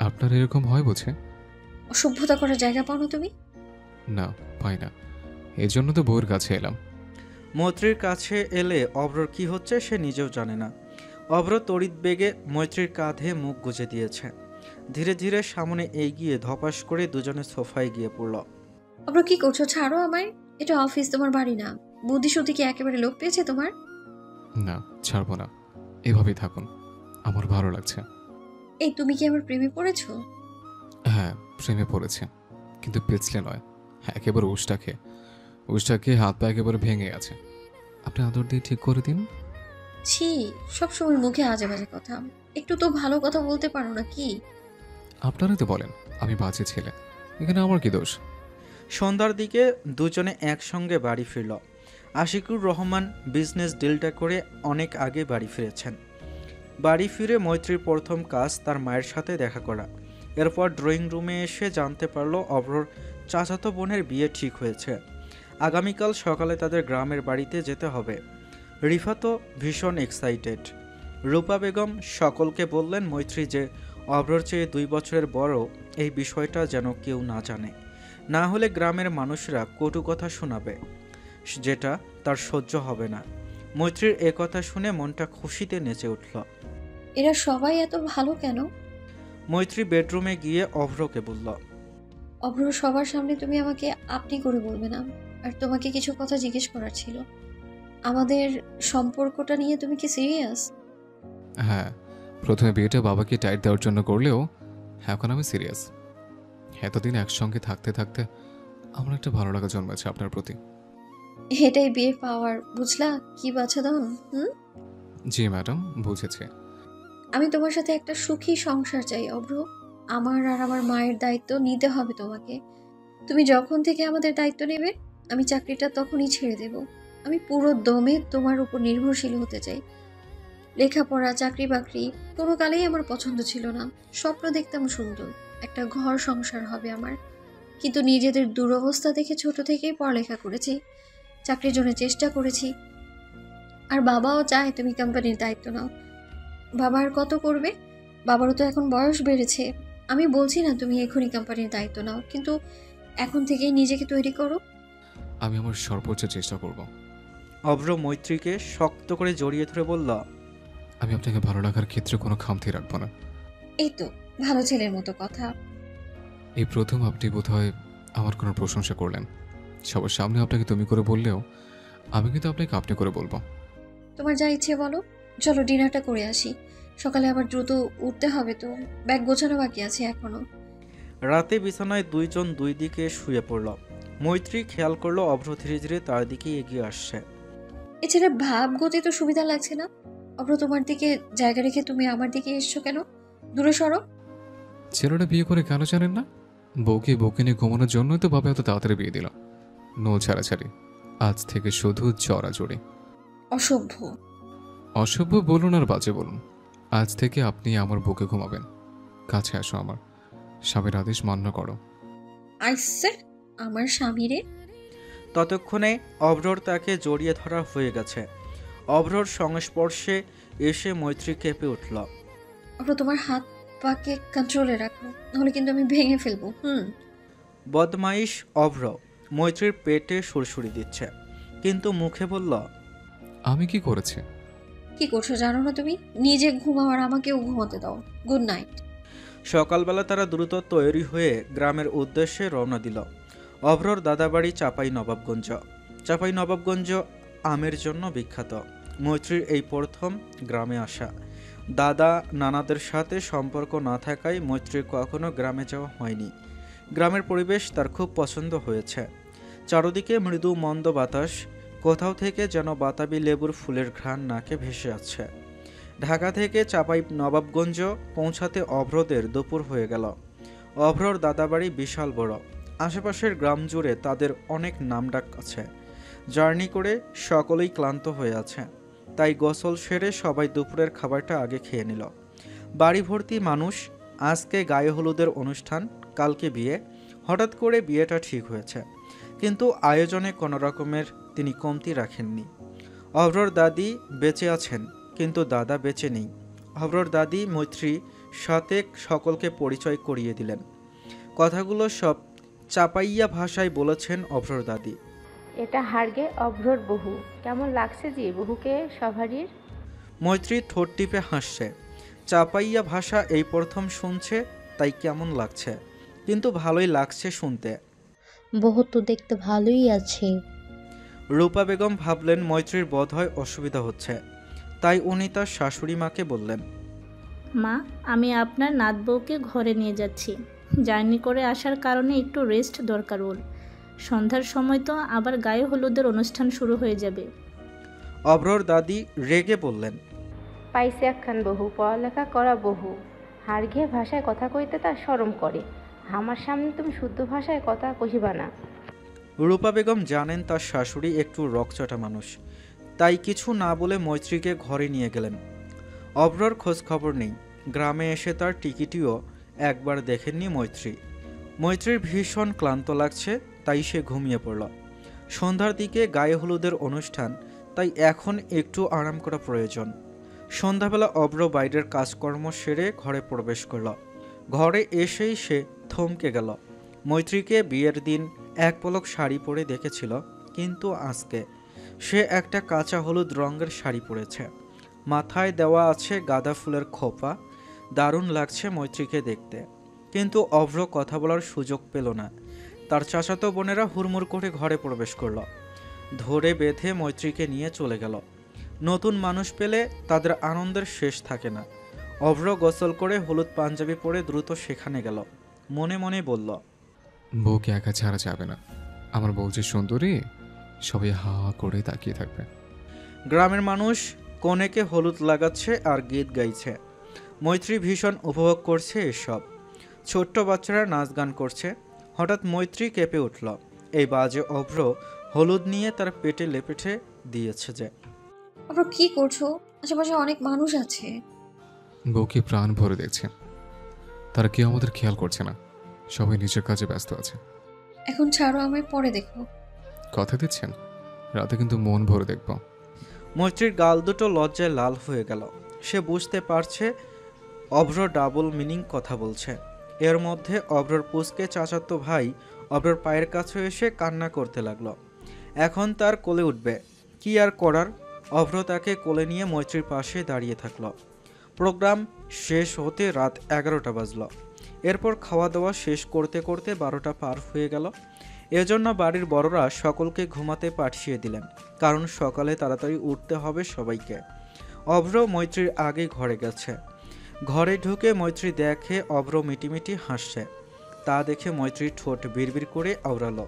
আপনার এরকম হয় বুঝে? অসভ্যতা করার জায়গা পাও না তুমি? না, পাই না। এই জন্য তো বউয়ের কাছে এলাম। মৈত্রীর কাছে এলে অভ্রর কি হচ্ছে সে নিজেও জানে না। অভ্র তড়িৎ বেগে মৈত্রীর কাঁধে মুখ গুজে দিয়েছে। ধীরে ধীরে সামনে এগিয়ে ধপাস করে দুজনে সোফায় গিয়ে পড়ল। অভ্র কি করছো? ছাড়ো আমায়। এটা অফিস, তোমার বাড়ি না। বুদ্ধিশুদ্ধি কি একেবারে লোপ পেয়েছে তোমার? না, ছাড়বো না। এভাবেই থাকুন, আমার ভালো লাগছে। এই তুমি কি আমার প্রেমে পড়েছো? হ্যাঁ, প্রেমে পড়েছে, কিন্তু পেছলে নয়। একেবারে উষ্টা খেয়ে হাত পা একেবারে ভেঙে আছে। আপনি আদর দিয়ে ঠিক করে দিন। ছি, সবসময় মুখে আজে বাজে কথা। একটু তো ভালো কথা বলতে পারো না কি? আপনারাই তো বলেন আমি বাজে ছেলে, এখানে আমার কি দোষ? সন্ধ্যার দিকে দুজনে একসঙ্গে বাড়ি ফিরল। আশিকুর রহমান বিজনেস ডিলটা করে অনেক আগে বাড়ি ফিরেছেন। বাড়ি ফিরে মৈত্রীর প্রথম কাজ তার মায়ের সাথে দেখা করা। এরপর ড্রয়িং রুমে এসে জানতে পারল অভ্রর চাচাতো বোনের বিয়ে ঠিক হয়েছে। আগামীকাল সকালে তাদের গ্রামের বাড়িতে যেতে হবে। রিফা তো ভীষণ এক্সাইটেড। রূপা বেগম সকলকে বললেন মৈত্রী যে অভ্রর চেয়ে 2 বছরের বড়, এই বিষয়টা যেন কেউ না জানে, না হলে গ্রামের মানুষরা কটু কথা শোনাবে, যেটা তার সহ্য হবে না। মৈত্রীর কথা শুনে মনটা খুশিতে নেচে উঠল। এরা সবাই এত ভালো কেন? মৈত্রী বেডরুমে গিয়ে অভ্রকে বলল, অভ্র, সবার সামনে তুমি আমাকে আপনি করে বলবে না। আর তোমাকে কিছু কথা জিজ্ঞেস করার ছিল। আমাদের সম্পর্কটা নিয়ে তুমি কি সিরিয়াস? হ্যাঁ, প্রথমে বিয়েটা বাবাকে টাইট দেওয়ার জন্য করলেও এখন আমি সিরিয়াস। এতদিন একসঙ্গে থাকতে থাকতে আমার একটা ভালো লাগা জন্মেছে আপনার প্রতি। এটাই বিয়ে পাওয়ার, বুঝলা কি বাছাধন? জি ম্যাডাম, বুঝেছি। আমি তোমার সাথে একটা সুখী সংসার চাই অভ্র। আমার আর আমার মায়ের দায়িত্ব নিতে হবে তোমাকে। তুমি যখন থেকে আমাদের দায়িত্ব নেবে, আমি চাকরিটা তখনই ছেড়ে দেব। আমি পুরো দমে তোমার উপর নির্ভরশীল হতে চাই। লেখাপড়া, চাকরি বাকরি কোনো কালেই আমার পছন্দ ছিল না। স্বপ্ন দেখতাম সুন্দর একটা ঘর সংসার হবে আমার, কিন্তু নিজেদের দুরবস্থা দেখে ছোট থেকেই পড়ালেখা করেছি, চাকরির জন্য চেষ্টা করেছি। আর বাবাও চায় তুমি কোম্পানির দায়িত্ব নাও। বাবা আর কত করবে? বাবারও তো এখন বয়স বেড়েছে। আমি বলছি না তুমি এখনই কোম্পানির দায়িত্ব নাও, কিন্তু এখন থেকেই নিজেকে তৈরি করো। আমি আমার সর্বোচ্চ চেষ্টা করব। অভ্র মৈত্রীকে শক্ত করে জড়িয়ে ধরে বলল, আমি আপনাকে ভালো লাগার ক্ষেত্রে কোনো খামতি রাখবো না। এই তো ভালো ছেলের মতো কথা। এই প্রথম আপনি বোধহয় আমার কোনো প্রশংসা করলেন। সবার সামনে আপনাকে তুমি করে বললেও আমি কিন্তু আপনাকে আপনি করে বলবো। তোমার যা ইচ্ছে বলো। চলো ডিনারটা করে আসি, সকালে আবার দ্রুত উঠতে হবে তো। ব্যাগ গোছানো বাকি আছে এখনো। রাতে বিছানায় দুইজন দুই দিকে শুয়ে পড়ল। মৈত্রী খেয়াল করলো অভ্র ধীরে ধীরে তার দিকে এগিয়ে আসছে। এছাড়া ভাব গতি তো সুবিধা লাগছে না। অভ্র, তোমার দিকে জায়গা রেখে তুমি আমার দিকে এসছো কেন? দূরে সরো। ছেলেটা বিয়ে করে কেন জানেন না? বউকে নিয়ে ঘুমানোর জন্যই তো বাবা এত তাড়াতাড়ি বিয়ে দিল। নো ছাড়াছাড়ি, আজ থেকে শুধু জড়াজড়ি। অসভ্য। অসভ্য বলুন আর বাজে বলুন, আজ থেকে আপনি আমার বুকে ঘুমাবেন। কাছে আসো, আমার স্বামীর আদেশ মান্য করো। আইসে আমার স্বামীরে। ততক্ষণে অভ্রর তাকে জড়িয়ে ধরা হয়ে গেছে। অভ্রর সংস্পর্শে এসে মৈত্রী কেঁপে উঠল। অভ্র, তোমার হাত পাকে কন্ট্রোলে রাখো, নাহলে কিন্তু আমি ভেঙে ফেলবো। বদমাইশ অভ্র মৈত্রীর পেটে সুরসুরি দিচ্ছে, কিন্তু মুখে বলল, আমি কি করেছি? কি করছো জানো না তুমি? নিজে ঘুমাও আর আমাকেও ঘুমাতে দাও। Good night. সকালবেলা তারা দ্রুত তৈরি হয়ে গ্রামের উদ্দেশ্যে রওনা দিল। অভ্রর দাদাবাড়ি চাঁপাই নবাবগঞ্জ আমের জন্য বিখ্যাত। মৈত্রীর এই প্রথম গ্রামে আসা। দাদা নানাদের সাথে সম্পর্ক না থাকায় মৈত্রীর কখনো গ্রামে যাওয়া হয়নি। গ্রামের পরিবেশ তার খুব পছন্দ হয়েছে। চারদিকে মৃদু মন্দ বাতাস, কোথাও থেকে যেন বাতাবি লেবুর ফুলের ঘ্রাণ নাকে ভেসে আছে। ঢাকা থেকে চাঁপাই নবাবগঞ্জ পৌঁছাতে অভ্রদের দুপুর হয়ে গেল। অভ্রর দাদাবাড়ি বিশাল বড়। আশেপাশের গ্রাম জুড়ে তাদের অনেক নামডাক আছে। জার্নি করে সকলেই ক্লান্ত হয়ে আছে, তাই গোসল সেরে সবাই দুপুরের খাবারটা আগে খেয়ে নিল। বাড়ি ভর্তি মানুষ। আজকে গায়ে হলুদের অনুষ্ঠান, কালকে বিয়ে। হঠাৎ করে বিয়েটা ঠিক হয়েছে, কিন্তু আয়োজনে কোনো রকমের তিনি কমতি রাখেননি। অভ্রর দাদি বেঁচে আছেন, কিন্তু দাদা বেঁচে নেই। অভ্রর দাদি মৈত্রী সাথে সকলকে পরিচয় করিয়ে দিলেন। কথাগুলো সব চাপাইয়া ভাষায় বলেছেন অভ্রর দাদি। এটা হারগে অভ্রর বহু, কেমন লাগছে জি বহুকে সভারির? মৈত্রী ঠোঁট টিপে হাসছে। চাপাইয়া ভাষা এই প্রথম শুনছে, তাই কেমন লাগছে, কিন্তু ভালোই লাগছে শুনতে। বহু তো দেখতে ভালোই আছে। রূপা বেগম ভাবলেন মৈত্রীর বোধহয় অসুবিধা হচ্ছে, তাই উনি তার শাশুড়ি মাকে বললেন, মা, আমি আপনার নাত বউকে ঘরে নিয়ে যাচ্ছি। জার্নি করে আসার কারণে একটু রেস্ট দরকার ওর। সন্ধ্যার সময় তো আবার গায়ে হলুদের অনুষ্ঠান শুরু হয়ে যাবে। অভ্রর দাদি রেগে বললেন, পাইছে একখান বহু, পড়ালেখা করা বহু, হারগে ভাষায় কথা কইতে তার শরম করে। আমার সামনে তুমি শুদ্ধ ভাষায় কথা কহিবা না। রূপা বেগম জানেন তার শাশুড়ি একটু রকচটা মানুষ, তাই কিছু না বলে মৈত্রীকে ঘরে নিয়ে গেলেন। অভ্রর খোঁজ খবর নেই। গ্রামে এসে তার টিকিটিও একবার দেখেননি মৈত্রী। মৈত্রীর ভীষণ ক্লান্ত লাগছে, তাই সে ঘুমিয়ে পড়ল। সন্ধ্যার দিকে গায়ে হলুদের অনুষ্ঠান, তাই এখন একটু আরাম করা প্রয়োজন। সন্ধ্যাবেলা অভ্র বাইরের কাজকর্ম সেরে ঘরে প্রবেশ করল। ঘরে এসেই সে থমকে গেল। মৈত্রীকে বিয়ের দিন এক পলক শাড়ি পরে দেখেছিল, কিন্তু আজকে সে একটা কাঁচা হলুদ রঙের শাড়ি পরেছে। মাথায় দেওয়া আছে গাঁদা ফুলের খোপা। দারুণ লাগছে মৈত্রীকে দেখতে। কিন্তু অভ্র কথা বলার সুযোগ পেল না। তার চাচাতো বোনেরা হুড়মুড় করে ঘরে প্রবেশ করল। ধরে বেঁধে মৈত্রীকে নিয়ে চলে গেল। নতুন মানুষ পেলে তাদের আনন্দের শেষ থাকে না। অভ্র গোসল করে হলুদ পাঞ্জাবি পরে দ্রুত সেখানে গেল। মনে মনে বলল, বউকে একা ছাড়া যাবে না। আমার বউ যে সুন্দরী, সবাই হা করে তাকিয়ে থাকবে। গ্রামের মানুষ কনেকে হলুদ লাগাচ্ছে আর গীত গাইছে। মৈত্রী ভীষণ উপভোগ করছে এসব। ছোট্ট বাচ্চারা নাচ গান করছে। হঠাৎ মৈত্রী কেঁপে উঠল। এই বাজে অভ্র হলুদ নিয়ে তার পেটে লেপেটে দিয়েছে যে। অভ্র কি করছো? আশেপাশে অনেক মানুষ আছে। বউকে প্রাণ ভরে দেখছে, তারা কেউ আমাদের খেয়াল করছে না। সবাই নিজের কাজে ব্যস্ত আছে। এখন ছাড়ো, আমায় পরে দেখো। কথা দিচ্ছেন? রাতে কিন্তু মন ভরে দেখব। মৈত্রীর গাল দুটো লজ্জায় লাল হয়ে গেল। সে বুঝতে পারছে অভ্র ডাবল মিনিং কথা বলছে। এর মধ্যে অভ্রর পুচকে চাচাতো ভাই অভ্রর পায়ের কাছে এসে কান্না করতে লাগলো। এখন তার কোলে উঠবে, কি আর করার। অভ্র তাকে কোলে নিয়ে মৈত্রীর পাশে দাঁড়িয়ে থাকলো। প্রোগ্রাম শেষ হতে রাত 11টা বাজল। এরপর খাওয়া দাওয়া শেষ করতে করতে 12টা পার হয়ে গেল। এজন্য বাড়ির বড়রা সকলকে ঘুমাতে পাঠিয়ে দিলেন, কারণ সকালে তাড়াতাড়ি উঠতে হবে সবাইকে। অভ্র মৈত্রীর আগে ঘরে গেছে। ঘরে ঢুকে মৈত্রী দেখে অভ্র মিটিমিটি হাসছে। তা দেখে মৈত্রীর ঠোঁট বিড়বিড় করে আওড়ালো,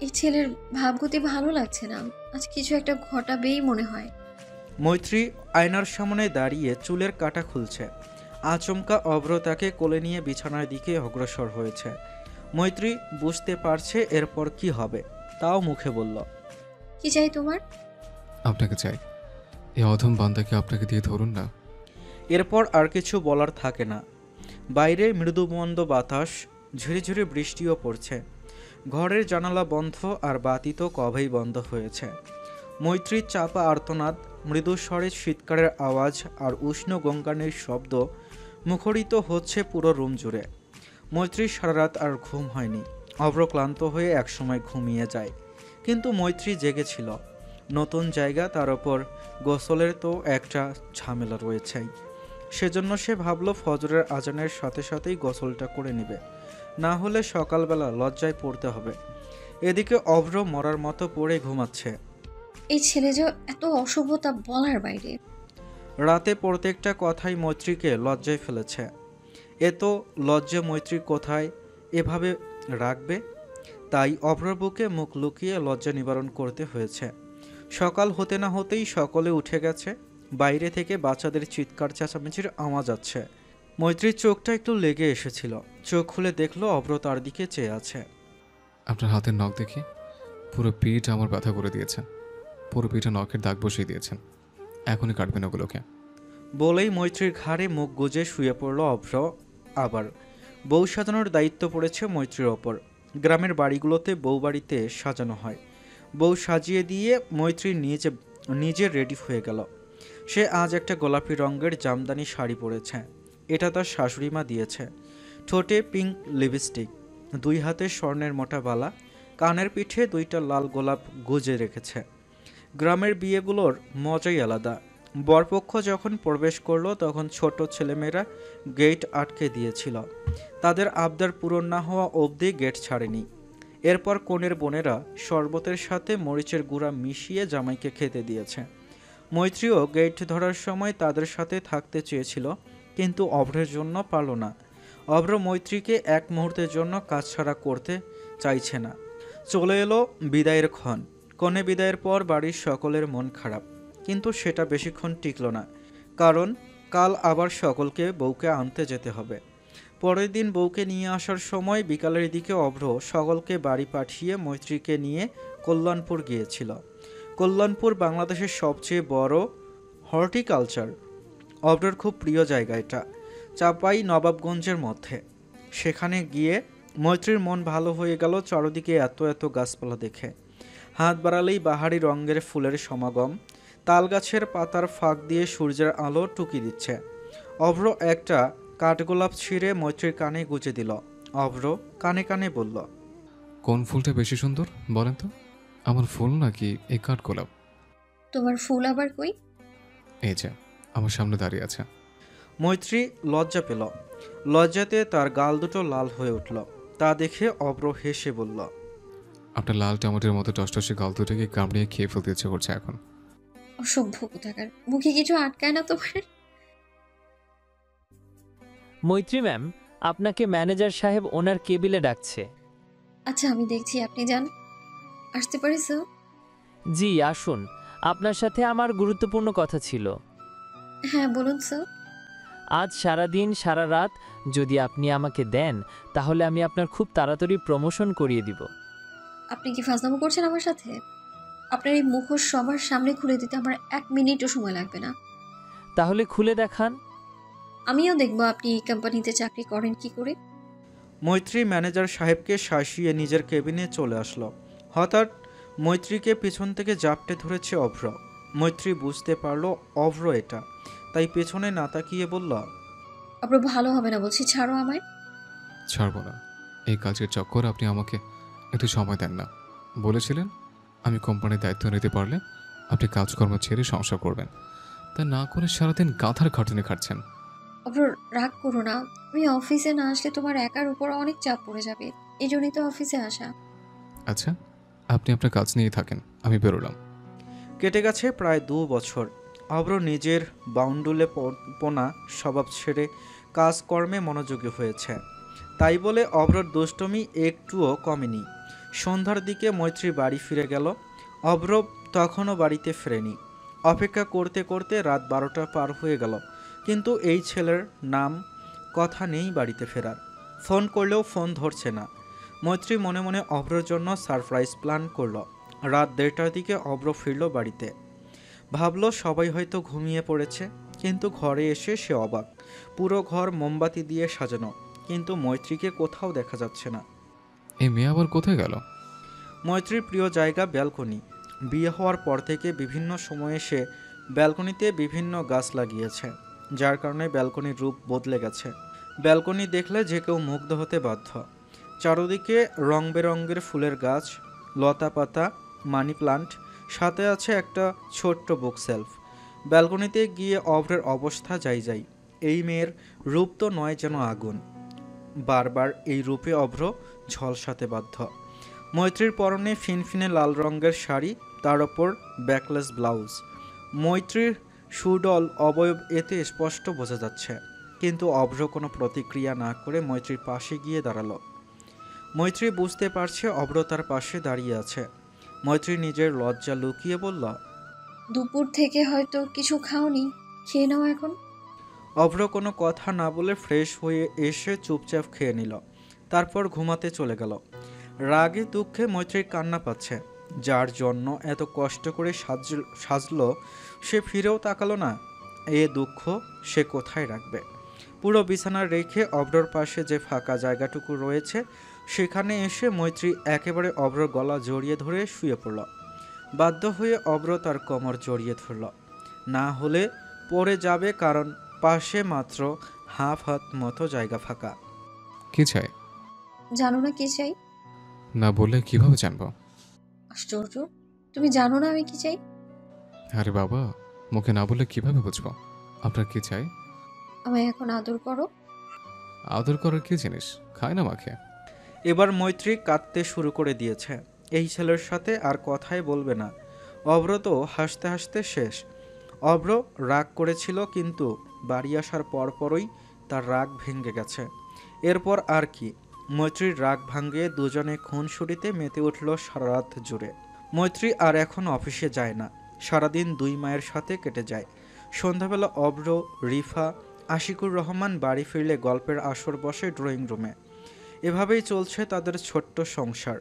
এই ছেলের ভাবগতি ভালো লাগছে না, আজ কিছু একটা ঘটাবেই মনে হয়। মৈত্রী আয়নার সামনে দাঁড়িয়ে চুলের কাটা খুলছে। আচমকা অভ্র তাকে কোলে নিয়ে বিছানার দিকে অগ্রসর হয়েছে। মৈত্রী বুঝতে পারছে এরপর কি হবে, তাও মুখে বলল, কি চাই তোমার? আপনাকে চাই। এই অধম বান্দাকে আপনাকে দিয়ে ধরুন না। এরপর আর কিছু বলার থাকে না। বাইরে মৃদুমন্দ বাতাস, ঝিরিঝিরি বৃষ্টিও পড়ছে। ঘরের জানালা বন্ধ আর বাতি তো কবেই বন্ধ হয়েছে। মৈত্রীর চাপা আর্তনাদ, মৃদু স্বরে শীতকারের আওয়াজ আর উষ্ণ গঙ্গানের শব্দ মুখরিত হচ্ছে পুরো রুম জুড়ে। মৈত্রীর সারা রাত আর ঘুম হয়নি। অভ্র ক্লান্ত হয়ে একসময় ঘুমিয়ে যায়, কিন্তু মৈত্রী জেগেছিল। নতুন জায়গা, তার ওপর গোসলের তো একটা ঝামেলা রয়েছেই। সেজন্য সে ভাবল ফজরের আজানের সাথে সাথেই গোসলটা করে নেবে, না হলে সকালবেলা লজ্জায় পড়তে হবে। এদিকে অভ্র মরার মতো পড়ে ঘুমাচ্ছে। এই ছেলে যে এত অশুভতা বলার বাইরে। রাতে প্রত্যেকটা কথাই মৈত্রীকে লজ্জায় ফেলেছে। এ তো লজ্জা মৈত্রী কোথায় এভাবে রাখবে? তাই অভ্রর বুকে মুখ লুকিয়ে লজ্জা নিবারণ করতে হয়েছে। সকাল হতে না হতেই সকলে উঠে গেছে। বাইরে থেকে বাচ্চাদের চিৎকার চেঁচামেচির আওয়াজ আছে। মৈত্রীর চোখটা একটু লেগে এসেছিল। চোখ খুলে দেখলো অভ্র তার দিকে চেয়ে আছে। আপনার হাতের নখ দেখি, পুরো পিঠ আমার ব্যথা করে দিয়েছেন। পুরো পিঠে নখের দাগ বসিয়ে দিয়েছেন। এখনই কাটবেন ওগুলোকে। বলেই মৈত্রীর ঘাড়ে মুখ গুজে শুয়ে পড়ল অভ্র। আবার বউ সাজানোর দায়িত্ব পড়েছে মৈত্রীর ওপর। গ্রামের বাড়িগুলোতে বউ বাড়িতে সাজানো হয়। বউ সাজিয়ে দিয়ে মৈত্রী নিজে রেডি হয়ে গেল। সে আজ একটা গোলাপি রঙের জামদানি শাড়ি পরেছে। এটা তার শাশুড়ি মা দিয়েছে। ঠোঁটে পিঙ্ক লিপস্টিক, 2 হাতে স্বর্ণের মোটা বালা, কানের পিঠে 2টা লাল গোলাপ গুজে রেখেছে। গ্রামের বিয়েগুলোর মজাই আলাদা। বরপক্ষ যখন প্রবেশ করলো তখন ছোট ছেলেমেয়েরা গেট আটকে দিয়েছিল। তাদের আবদার পূরণ না হওয়া অবধি গেট ছাড়েনি। এরপর কনের বোনেরা শরবতের সাথে মরিচের গুঁড়া মিশিয়ে জামাইকে খেতে দিয়েছে। মৈত্রীও গেট ধরার সময় তাদের সাথে থাকতে চেয়েছিল, কিন্তু অভ্রের জন্য পারল না। অভ্র মৈত্রীকে এক মুহূর্তের জন্য কাছছাড়া করতে চাইছে না। চলে এলো বিদায়ের ক্ষণ। কনে বিদায়ের পর বাড়ির সকলের মন খারাপ, কিন্তু সেটা বেশিক্ষণ টিকল না, কারণ কাল আবার সকলকে বউকে আনতে যেতে হবে। পরের দিন বউকে নিয়ে আসার সময় বিকালের দিকে অভ্র সকলকে বাড়ি পাঠিয়ে মৈত্রীকে নিয়ে কল্যাণপুর গিয়েছিল। কল্যাণপুর বাংলাদেশের সবচেয়ে বড় হর্টিকালচার। অভ্রর খুব প্রিয় জায়গা এটা, চাপাই নবাবগঞ্জের মধ্যে। সেখানে গিয়ে মৈত্রীর মন ভালো হয়ে গেল চারদিকে এত এত গাছপালা দেখে। হাত বাড়ালেই বাহারি রঙের ফুলের সমাগম। তালগাছের পাতার ফাঁক দিয়ে সূর্যের আলো টুকি দিচ্ছে। অভ্র একটা কাঠগোলাপ ছিঁড়ে মৈত্রীর কানে গুজে দিল। অভ্র কানে কানে বলল, কোন ফুলটা বেশি সুন্দর বলেন তো? আমার ফুল নাকি এই কাঠগোলাপ? তোমার ফুল আবার কই? এই যে আমার সামনে দাঁড়িয়ে আছে। মৈত্রী লজ্জা পেল। লজ্জাতে তার গাল দুটো লাল হয়ে উঠল। তা দেখে অভ্র হেসে বলল, আপনার লাল টমেটোর মতো টসটসে গাল দুটোকে কামড়িয়ে খেয়ে ফেলতে ইচ্ছে করছে এখন। অসভ্য কোথাকার, মুখে কিছু আটকায় না তোমার? মৈত্রী ম্যাম, আপনাকে ম্যানেজার সাহেব ওনার কেবিলে ডাকছে। আচ্ছা আমি দেখছি, আপনি যান। আসতে পারি স্যার? জি আসুন, আপনার সাথে আমার গুরুত্বপূর্ণ কথা ছিল। হ্যাঁ বলুন স্যার। আজ সারাদিন সারা রাত যদি আপনি আমাকে দেন তাহলে আমি আপনার খুব তাড়াতাড়ি প্রমোশন করিয়ে দিব। আপনি কি ফাজলামো করছেন আমার সাথে? আপনার এই মুখোশ সবার সামনে খুলে দিতে আমার 1 মিনিটও সময় লাগবে না। তাহলে খুলে দেখান। আমিও দেখব আপনি এই কোম্পানিতে চাকরি করেন কি করে। মৈত্রী ম্যানেজার সাহেবকে শাসিয়ে নিজের কেবিনে চলে আসলো। হঠাৎ মৈত্রীকে পিছন থেকে জাপটে ধরেছে অভ্র। মৈত্রী বুঝতে পারলো অভ্র এটা, তাই পেছনে না তাকিয়ে বলল, আপনার ভালো হবে না বলছি, ছাড়ো আমায়। ছাড়বো না। এই কাজের চক্কর আপনি আমাকে একটু সময় দেন না। বলেছিলেন আমি কোম্পানির দায়িত্ব নিতে পারলে আপনি কাজকর্ম ছেড়ে সংসার করবেন, তা না করে সারাদিন গাধার খাটুনি খাটছেন। আপনার রাগ করো না, আমি অফিসে না আসলে তোমার একার উপর অনেক চাপ পড়ে যাবে, এই জন্যই তো অফিসে আসা। আচ্ছা আপনি আপনার কাজ নিয়েই থাকেন, আমি বেরোলাম। কেটে গেছে প্রায় 2 বছর। অভ্র নিজের বাউন্ডুলে পোনা স্বভাব ছেড়ে কাজকর্মে মনোযোগী হয়েছে। তাই বলে অভ্রর দুষ্টমি একটুও কমেনি। সন্ধ্যার দিকে মৈত্রী বাড়ি ফিরে গেল। অভ্র তখনও বাড়িতে ফেরেনি। অপেক্ষা করতে করতে রাত 12টা পার হয়ে গেল, কিন্তু এই ছেলের নাম কথা নেই বাড়িতে ফেরার। ফোন করলেও ফোন ধরছে না। মৈত্রী মনে মনে অভ্রর জন্য সারপ্রাইজ প্ল্যান করল। রাত 1:30টার দিকে অভ্র ফিরল বাড়িতে। ভাবলো সবাই হয়তো ঘুমিয়ে পড়েছে, কিন্তু ঘরে এসে সে অবাক। পুরো ঘর মোমবাতি দিয়ে সাজানো, কিন্তু মৈত্রীকে কোথাও দেখা যাচ্ছে না। এই মেয়ে আবার কোথায় গেল? মৈত্রীর প্রিয় জায়গা ব্যালকনি। বিয়ে হওয়ার পর থেকে বিভিন্ন সময়ে সে ব্যালকনিতে বিভিন্ন গাছ লাগিয়েছে, যার কারণে ব্যালকনির রূপ বদলে গেছে। ব্যালকনি দেখলে যে কেউ মুগ্ধ হতে বাধ্য। চারদিকে রং বেরঙের ফুলের গাছ, লতা পাতা, মানি প্লান্ট, সাথে আছে একটা ছোট্ট বুক সেলফ। ব্যালকনিতে গিয়ে অভ্রের অবস্থা যাই। এই মেয়ের রূপ তো নয় যেন আগুন। বারবার এই রূপে অভ্র ঝলসাতে বাধ্য। মৈত্রীর পরনে ফিনফিনে লাল রঙের শাড়ি, তার ওপর ব্যাকলেস ব্লাউজ। মৈত্রীর সুডল অবয়ব এতে স্পষ্ট বোঝা যাচ্ছে, কিন্তু অভ্র কোনো প্রতিক্রিয়া না করে মৈত্রীর পাশে গিয়ে দাঁড়ালো। মৈত্রী বুঝতে পারছে অভ্র তার পাশে দাঁড়িয়ে আছে। মৈত্রী নিজের লজ্জা লুকিয়ে বলল, দুপুর থেকে হয়তো কিছু খাওনি, খেয়ে নাও এখন। অভ্র কোনো কথা না বলে ফ্রেশ হয়ে এসে চুপচাপ খেয়ে নিল, তারপর ঘুমাতে চলে গেল। রাগে দুঃখে মৈত্রীর কান্না পাচ্ছে। যার জন্য এত কষ্ট করে সাজলো সে ফিরেও তাকালো না। এ দুঃখ সে কোথায় রাখবে? পুরো বিছানা রেখে অভ্রর পাশে যে ফাঁকা জায়গাটুকু রয়েছে সেখানে এসে মৈত্রী একেবারে অভ্রর গলা জড়িয়ে ধরে শুয়ে পড়ল। বাধ্য হয়ে অভ্র তার কোমর জড়িয়ে ধরল, না হলে পড়ে যাবে, কারণ পাশে মাত্র হাফ হাত মতো জায়গা ফাঁকা। কি চাই? জানো না কি চাই? না বললে কিভাবে জানবো? আশ্চর্য, তুমি জানো না আমি কি চাই? আরে বাবা, মুখে না বললে কিভাবে বুঝবো আপনার কি চাই? আমায় এখন আদর করো। আদর করার কি জিনিস? খায় না মাকে। এবার মৈত্রী কাঁদতে শুরু করে দিয়েছে। এই ছেলের সাথে আর কথাই বলবে না। অভ্র তো হাসতে হাসতে শেষ। অভ্র রাগ করেছিল, কিন্তু বাড়ি আসার পরপরই তার রাগ ভেঙে গেছে। এরপর আর কি, মৈত্রীর রাগ ভাঙে দুজনে খুনসুটিতে মেতে উঠল সারা রাত জুড়ে। মৈত্রী আর এখন অফিসে যায় না। সারাদিন 2 মায়ের সাথে কেটে যায়। সন্ধ্যাবেলা অভ্র, রিফা আশিকুর রহমান বাড়ি ফিরলে গল্পের আসর বসে ড্রয়িং রুমে। এভাবেই চলছে তাদের ছোট্ট সংসার।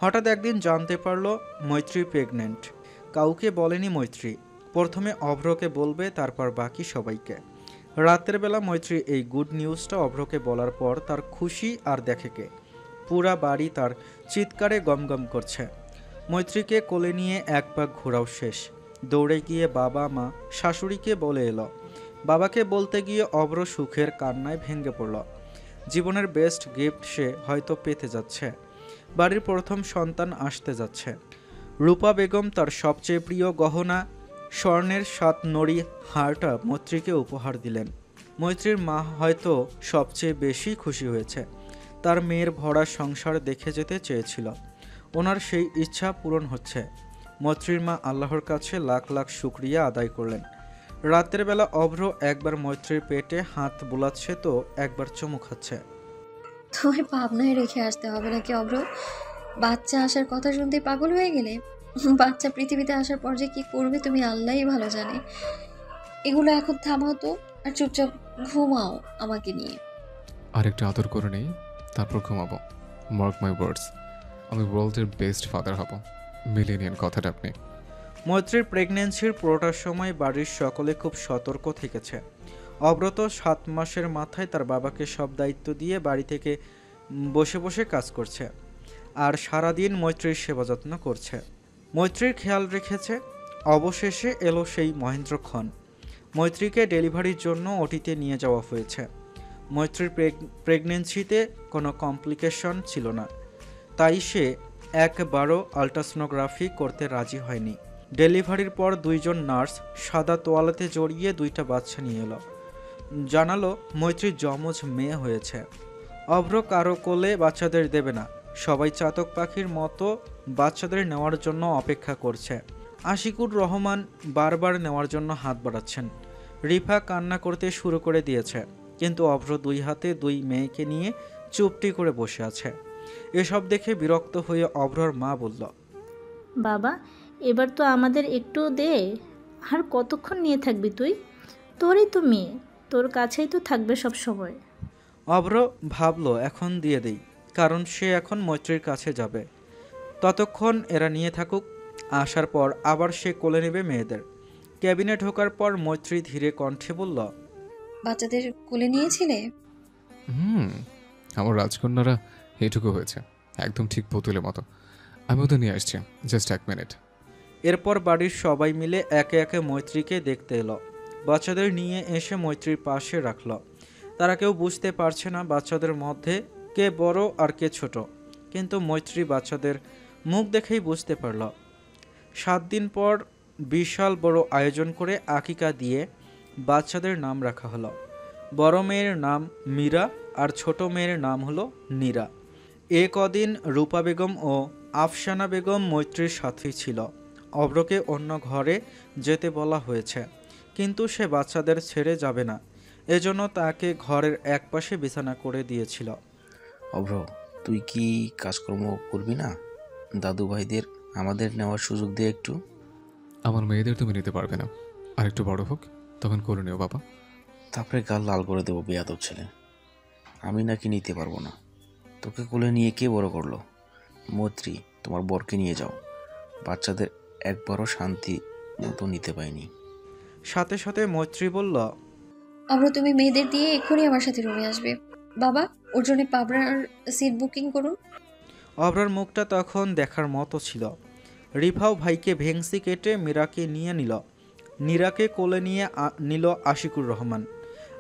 হঠাৎ একদিন জানতে পারল মৈত্রী প্রেগনেন্ট। কাউকে বলেনি মৈত্রী, প্রথমে অভ্রকে বলবে, তারপর বাকি সবাইকে। রাতের বেলা মৈত্রী এই গুড নিউজটা অভ্রকে বলার পর তার খুশি আর দেখে কে, পুরা বাড়ি তার চিৎকারে গমগম করছে। মৈত্রীকে কোলে নিয়ে এক পাক ঘোরাও শেষ। দৌড়ে গিয়ে বাবা মা শাশুড়িকে বলে এলো। বাবাকে বলতে গিয়ে অভ্র সুখের কান্নায় ভেঙে পড়ল। জীবনের বেস্ট গিফট সে হয়তো পেতে যাচ্ছে। বাড়ির প্রথম সন্তান আসতে যাচ্ছে। রূপা বেগম তার সবচেয়ে প্রিয় গহনা স্বর্ণের 7 নড়ি হারটা মৈত্রীকে উপহার দিলেন। মৈত্রীর মা হয়তো সবচেয়ে বেশি খুশি হয়েছে। তার মেয়ের ভরা সংসার দেখে যেতে চেয়েছিল। ওনার সেই ইচ্ছা পূরণ হচ্ছে। মৈত্রীর মা আল্লাহর কাছে লাখ লাখ শুকরিয়া আদায় করলেন। রাতের বেলা অভ্র একবার মৈত্রীর পেটে হাত বুলাচ্ছে তো একবার চুমু খাচ্ছে। তোমায় পাবনায় রেখে আসতে হবে নাকি অভ্র? বাচ্চা আসার কথা শুনতে পাগল হয়ে গেলে? বাচ্চা পৃথিবীতে আসার পর যে কি করবে তুমি আল্লাহই ভালো জানে। এগুলো এখন থামাও তো, আর চুপচাপ ঘুমাও আমাকে নিয়ে। আরেকটা আদর করে নেই, তারপর ঘুমাবো। মার্ক মাই ওয়ার্ডস, আমি ওয়ার্ল্ডের বেস্ট ফাদার হব। মিলেনিয়ান কথাটা আপনি। মৈত্রীর প্রেগন্যান্সির পুরোটার সময় বাড়ির সকলে খুব সতর্ক থেকেছে। অব্রত 7 মাসের মাথায় তার বাবাকে সব দায়িত্ব দিয়ে বাড়ি থেকে বসে বসে কাজ করছে, আর সারাদিন মৈত্রীর সেবা যত্ন করছে। মৈত্রীর খেয়াল রেখেছে। অবশেষে এলো সেই মহেন্দ্রক্ষণ। মৈত্রীকে ডেলিভারির জন্য ওটিতে নিয়ে যাওয়া হয়েছে। মৈত্রীর প্রেগন্যান্সিতে কোনো কমপ্লিকেশন ছিল না, তাই সে একবারও আল্ট্রাসোনোগ্রাফি করতে রাজি হয়নি। ডেলিভারির পর 2 জন নার্স সাদা তোয়ালাতে জড়িয়ে 2টা বাচ্চা নিয়ে এলো। জানালো মৈত্রীর যমজ মেয়ে হয়েছে। অভ্র কারো কোলে বাচ্চাদের দেবে না, সবাই চাতক পাখির মতো বাচ্চাদের নেওয়ার জন্য অপেক্ষা করছে। আশিকুর রহমান বারবার নেওয়ার জন্য হাত বাড়াচ্ছেন। রিফা কান্না করতে শুরু করে দিয়েছে, কিন্তু অভ্র 2 হাতে 2 মেয়েকে নিয়ে চুপটি করে বসে আছে। এসব দেখে বিরক্ত হয়ে অভ্রর মা বলল, বাবা এবার তো আমাদের একটু দে। আর কতক্ষণ নিয়ে থাকবি তুই? তোরই তো মেয়ে, তোর কাছেই তো থাকবে সব সময়। অভ্র ভাবলো এখন দিয়ে দেই, কারণ সে এখন মৈত্রীর কাছে যাবে। ততক্ষণ এরা নিয়ে থাকুক, আসার পর আবার সে কোলে নেবে মেয়েদের। ক্যাবিনে ঢোকার পর মৈত্রী ধীরে কণ্ঠে বলল, বাচ্চাদের কোলে নিয়েছিলে? আমার রাজকন্যারা এইটুকু হয়েছে, একদম ঠিক পুতুলের মতো। আমি ওদের নিয়ে আসছি, জাস্ট 1 মিনিট। এরপর বাড়ির সবাই মিলে একে একে মৈত্রীকে দেখতে এলো। বাচ্চাদের নিয়ে এসে মৈত্রীর পাশে রাখল। তারা কেউ বুঝতে পারছে না বাচ্চাদের মধ্যে কে বড় আর কে ছোট, কিন্তু মৈত্রী বাচ্চাদের মুখ দেখেই বুঝতে পারল। 7 দিন পর বিশাল বড় আয়োজন করে আকিকা দিয়ে বাচ্চাদের নাম রাখা হলো। বড় মেয়ের নাম মীরা আর ছোট মেয়ের নাম হলো নীরা। এ কদিন রূপা বেগম ও আফসানা বেগম মৈত্রীর সাথেই ছিল। অভ্রকে অন্য ঘরে যেতে বলা হয়েছে, কিন্তু সে বাচ্চাদের ছেড়ে যাবে না, এজন্য তাকে ঘরের একপাশে বিছানা করে দিয়েছিল। অভ্র, তুই কি কাজকর্ম করবি না? দাদু ভাইদের আমাদের নেওয়ার সুযোগ দিয়ে একটু। আমার মেয়েদের তুমি নিতে পারবে না, আর একটু বড় হোক তখন করে নিও বাবা। তারপরে গাল লাল করে দেবো বেয়াদব ছেলে। আমি নাকি নিতে পারবো না? তোকে কোলে নিয়ে কে বড় করলো? মৈত্রী, তোমার বরকে নিয়ে যাও। বাচ্চাদের একবারও শান্তি মতো নিতে পাইনি। সাথে সাথে মৈত্রী বলল, অভ্র তুমি মেয়েদের দিয়ে এক্ষুনি আমার সাথে রুমে আসবে। বাবা ওর জন্য পাবনার সিট বুকিং করুন। অভ্রার মুখটা তখন দেখার মতো ছিল। রিফাও ভাইকে ভেংসি কেটে মীরাকে নিয়ে নিল। নীরাকে কোলে নিয়ে নিল আশিকুর রহমান,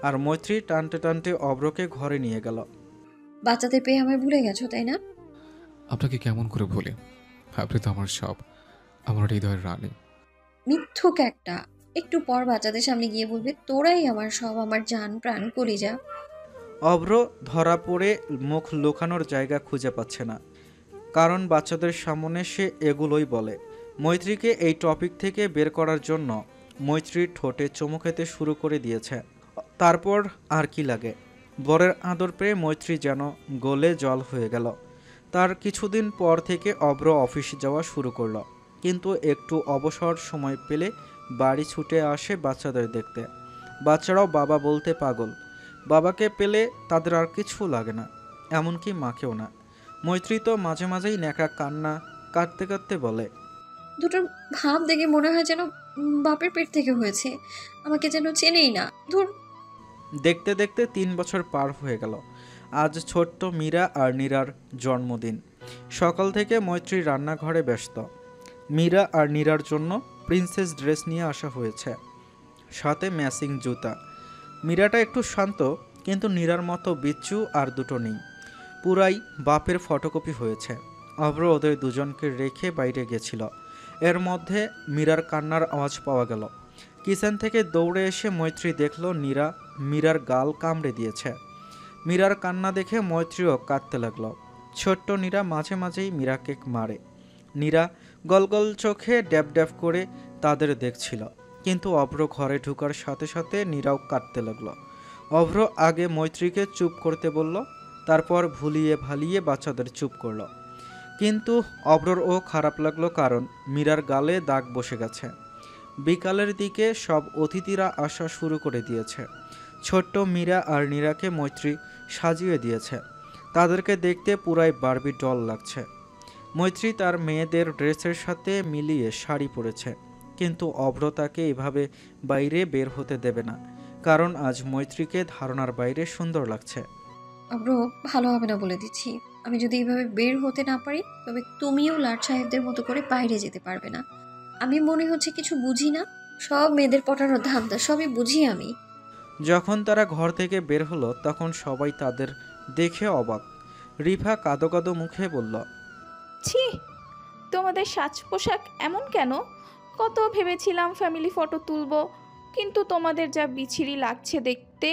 আর মৈত্রী টানতে টানতে অভ্রকে ঘরে নিয়ে গেল। বাচ্চাদের পেয়ে আমায় ভুলে গেছো তাই না? আপনাকে কেমন করে ভুলি? আপনি তো আমার সব, আমার হৃদয়ের রানী। মিথ্যুক একটা। একটু পর বাচ্চাদের সামনে গিয়ে বলবে তোরাই আমার সব, আমার জান প্রাণ কলিজা। অভ্র ধরা পড়ে মুখ লুকানোর জায়গা খুঁজে পাচ্ছে না, কারণ বাচ্চাদের সামনে সে এগুলোই বলে। মৈত্রীকে এই টপিক থেকে বের করার জন্য মৈত্রীর ঠোঁটে চুমু খেতে শুরু করে দিয়েছে। তারপর আর কি লাগে, বরের আদর পেয়ে মৈত্রী যেন গলে জল হয়ে গেল। তার কিছুদিন পর থেকে অভ্র অফিস যাওয়া শুরু করলো, কিন্তু একটু অবসর সময় পেলে বাড়ি ছুটে আসে বাচ্চাদের দেখতে। বাচ্চারাও বাবা বলতে পাগল। বাবাকে পেলে তাদের আর কিছু লাগে না, এমনকি মাকেও না। মৈত্রী তো মাঝে মাঝেই ন্যাকা কান্না কাঁদতে কাঁদতে বলে, দুটোর ভাব দেখে মনে হয় যেন বাপের পেট থেকে হয়েছে, আমাকে যেন চেনেই না। ধুর। দেখতে দেখতে 3 বছর পার হয়ে গেল। আজ ছোট্ট মীরা আর নীরার জন্মদিন। সকাল থেকে মৈত্রী রান্নাঘরে ব্যস্ত। মীরা আর নীরার জন্য প্রিন্সেস ড্রেস নিয়ে আসা হয়েছে, সাথে ম্যাচিং জুতা। মীরাটা একটু শান্ত, কিন্তু নীরার মতো বিচ্ছু আর দুটো নেই। পুরাই বাপের ফটোকপি হয়েছে। অভ্র ওদের দুজনকে রেখে বাইরে গেছিল। এর মধ্যে মীরার কান্নার আওয়াজ পাওয়া গেল। কিচেন থেকে দৌড়ে এসে মৈত্রী দেখল নীরা মীরার গাল কামড়ে দিয়েছে। মীরার কান্না দেখে মৈত্রীও কাঁদতে লাগলো। ছোট্ট নীরা মাঝে মাঝেই মীরাকে মারে। নীরা গলগল চোখে ড্যাব ড্যাব করে তাদের দেখছিল, কিন্তু অভ্র ঘরে ঢুকার সাথে সাথে নীরাও কাঁদতে লাগলো। অভ্র আগে মৈত্রীকে চুপ করতে বলল, তারপর ভুলিয়ে ভালিয়ে বাচ্চাদের চুপ করলো। কিন্তু অভ্ররও খারাপ লাগলো, কারণ মীরার গালে দাগ বসে গেছে। বিকালের দিকে সব অতিথিরা আসা শুরু করে দিয়েছে। ছোট্ট মীরা আর নীরাকে মৈত্রী সাজিয়ে দিয়েছে। তাদেরকে দেখতে পুরাই বারবি ডল লাগছে। মৈত্রী তার মেয়েদের ড্রেসের সাথে মিলিয়ে শাড়ি পরেছে, কিন্তু অভ্র তাকে এভাবে বাইরে বের হতে দেবে না, কারণ আজ মৈত্রীকে ধারণার বাইরে সুন্দর লাগছে। অব্র, ভালো হবে না বলে দিচ্ছি। আমি যদি এইভাবে বের হতে না পারি, তবে তুমিও লাট সাহেবদের মতো করে বাইরে যেতে পারবে না। আমি মনে হচ্ছে কিছু বুঝি না, সব মেয়েদের পটানোর ধান্দা সবই বুঝি আমি। যখন তারা ঘর থেকে বের হলো, তখন সবাই তাদের দেখে অবাক। রিফা কাঁদো কাঁদো মুখে বলল, ছি, তোমাদের সাজ পোশাক এমন কেন? কত ভেবেছিলাম ফ্যামিলি ফটো তুলবো, কিন্তু তোমাদের যা বিছিরি লাগছে দেখতে।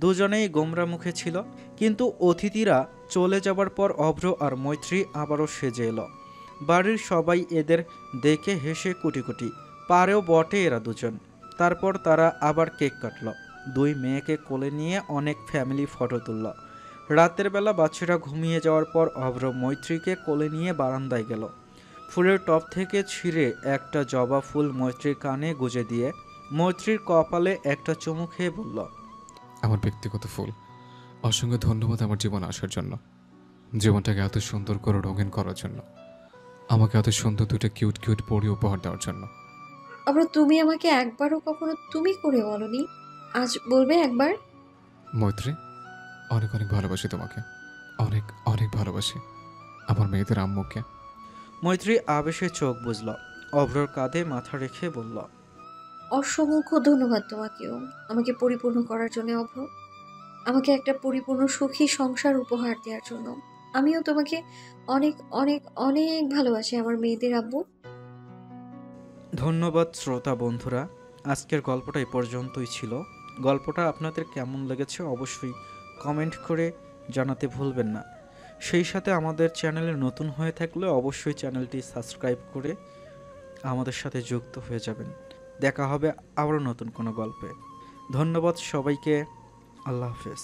দুজনেই গোমরা মুখে ছিল। কিন্তু অতিথিরা চলে যাবার পর অভ্র আর মৈত্রী আবারও সেজে এলো। বাড়ির সবাই এদের দেখে হেসে কুটি কুটি, পারেও বটে এরা দুজন। তারপর তারা আবার কেক কাটল। দুই মেয়েকে কোলে নিয়ে অনেক ফ্যামিলি ফটো তুলল। রাতের বেলা বাচ্চারা ঘুমিয়ে যাওয়ার পর অভ্র মৈত্রীকে কোলে নিয়ে বারান্দায় গেল। ফুলের টব থেকে ছিঁড়ে একটা জবা ফুল মৈত্রীর কানে গুজে দিয়ে মৈত্রীর কপালে একটা চুমু খেয়ে বলল, আমার ব্যক্তিগত ফুল, অসংখ্য ধন্যবাদ আমার জীবন আসার জন্য, জীবনটাকে এত সুন্দর করে রঙিন করার জন্য, আমাকে এত সুন্দর দুটো কিউট কিউট পরি উপহার দেওয়ার জন্য। অব্র, তুমি আমাকে একবারও কখনো তুমি করে বলনি, আজ বলবে একবার? মৈত্রী, অনেক অনেক ভালোবাসি তোমাকে, অনেক অনেক ভালোবাসি আমার মেয়েদের আম্মুকে। মৈত্রী আবেশে চোখ বুঝল। অভ্রর কাঁধে মাথা রেখে বলল, অসংখ্য ধন্যবাদ তোমাকেও আমাকে পরিপূর্ণ করার জন্য অভ্র, আমাকে একটা পরিপূর্ণ সুখী সংসার উপহার দেওয়ার জন্য। আমিও তোমাকে অনেক অনেক অনেক ভালোবাসি আমার মেয়েদের আব্বু। ধন্যবাদ শ্রোতা বন্ধুরা, আজকের গল্পটা এই পর্যন্তই ছিল। গল্পটা আপনাদের কেমন লেগেছে অবশ্যই কমেন্ট করে জানাতে ভুলবেন না। সেই সাথে আমাদের চ্যানেলে নতুন হয়ে থাকলে অবশ্যই চ্যানেলটি সাবস্ক্রাইব করে আমাদের সাথে যুক্ত হয়ে যাবেন। দেখা হবে আবারও নতুন কোনো গল্পে। ধন্যবাদ সবাইকে। আল্লাহ হাফেজ।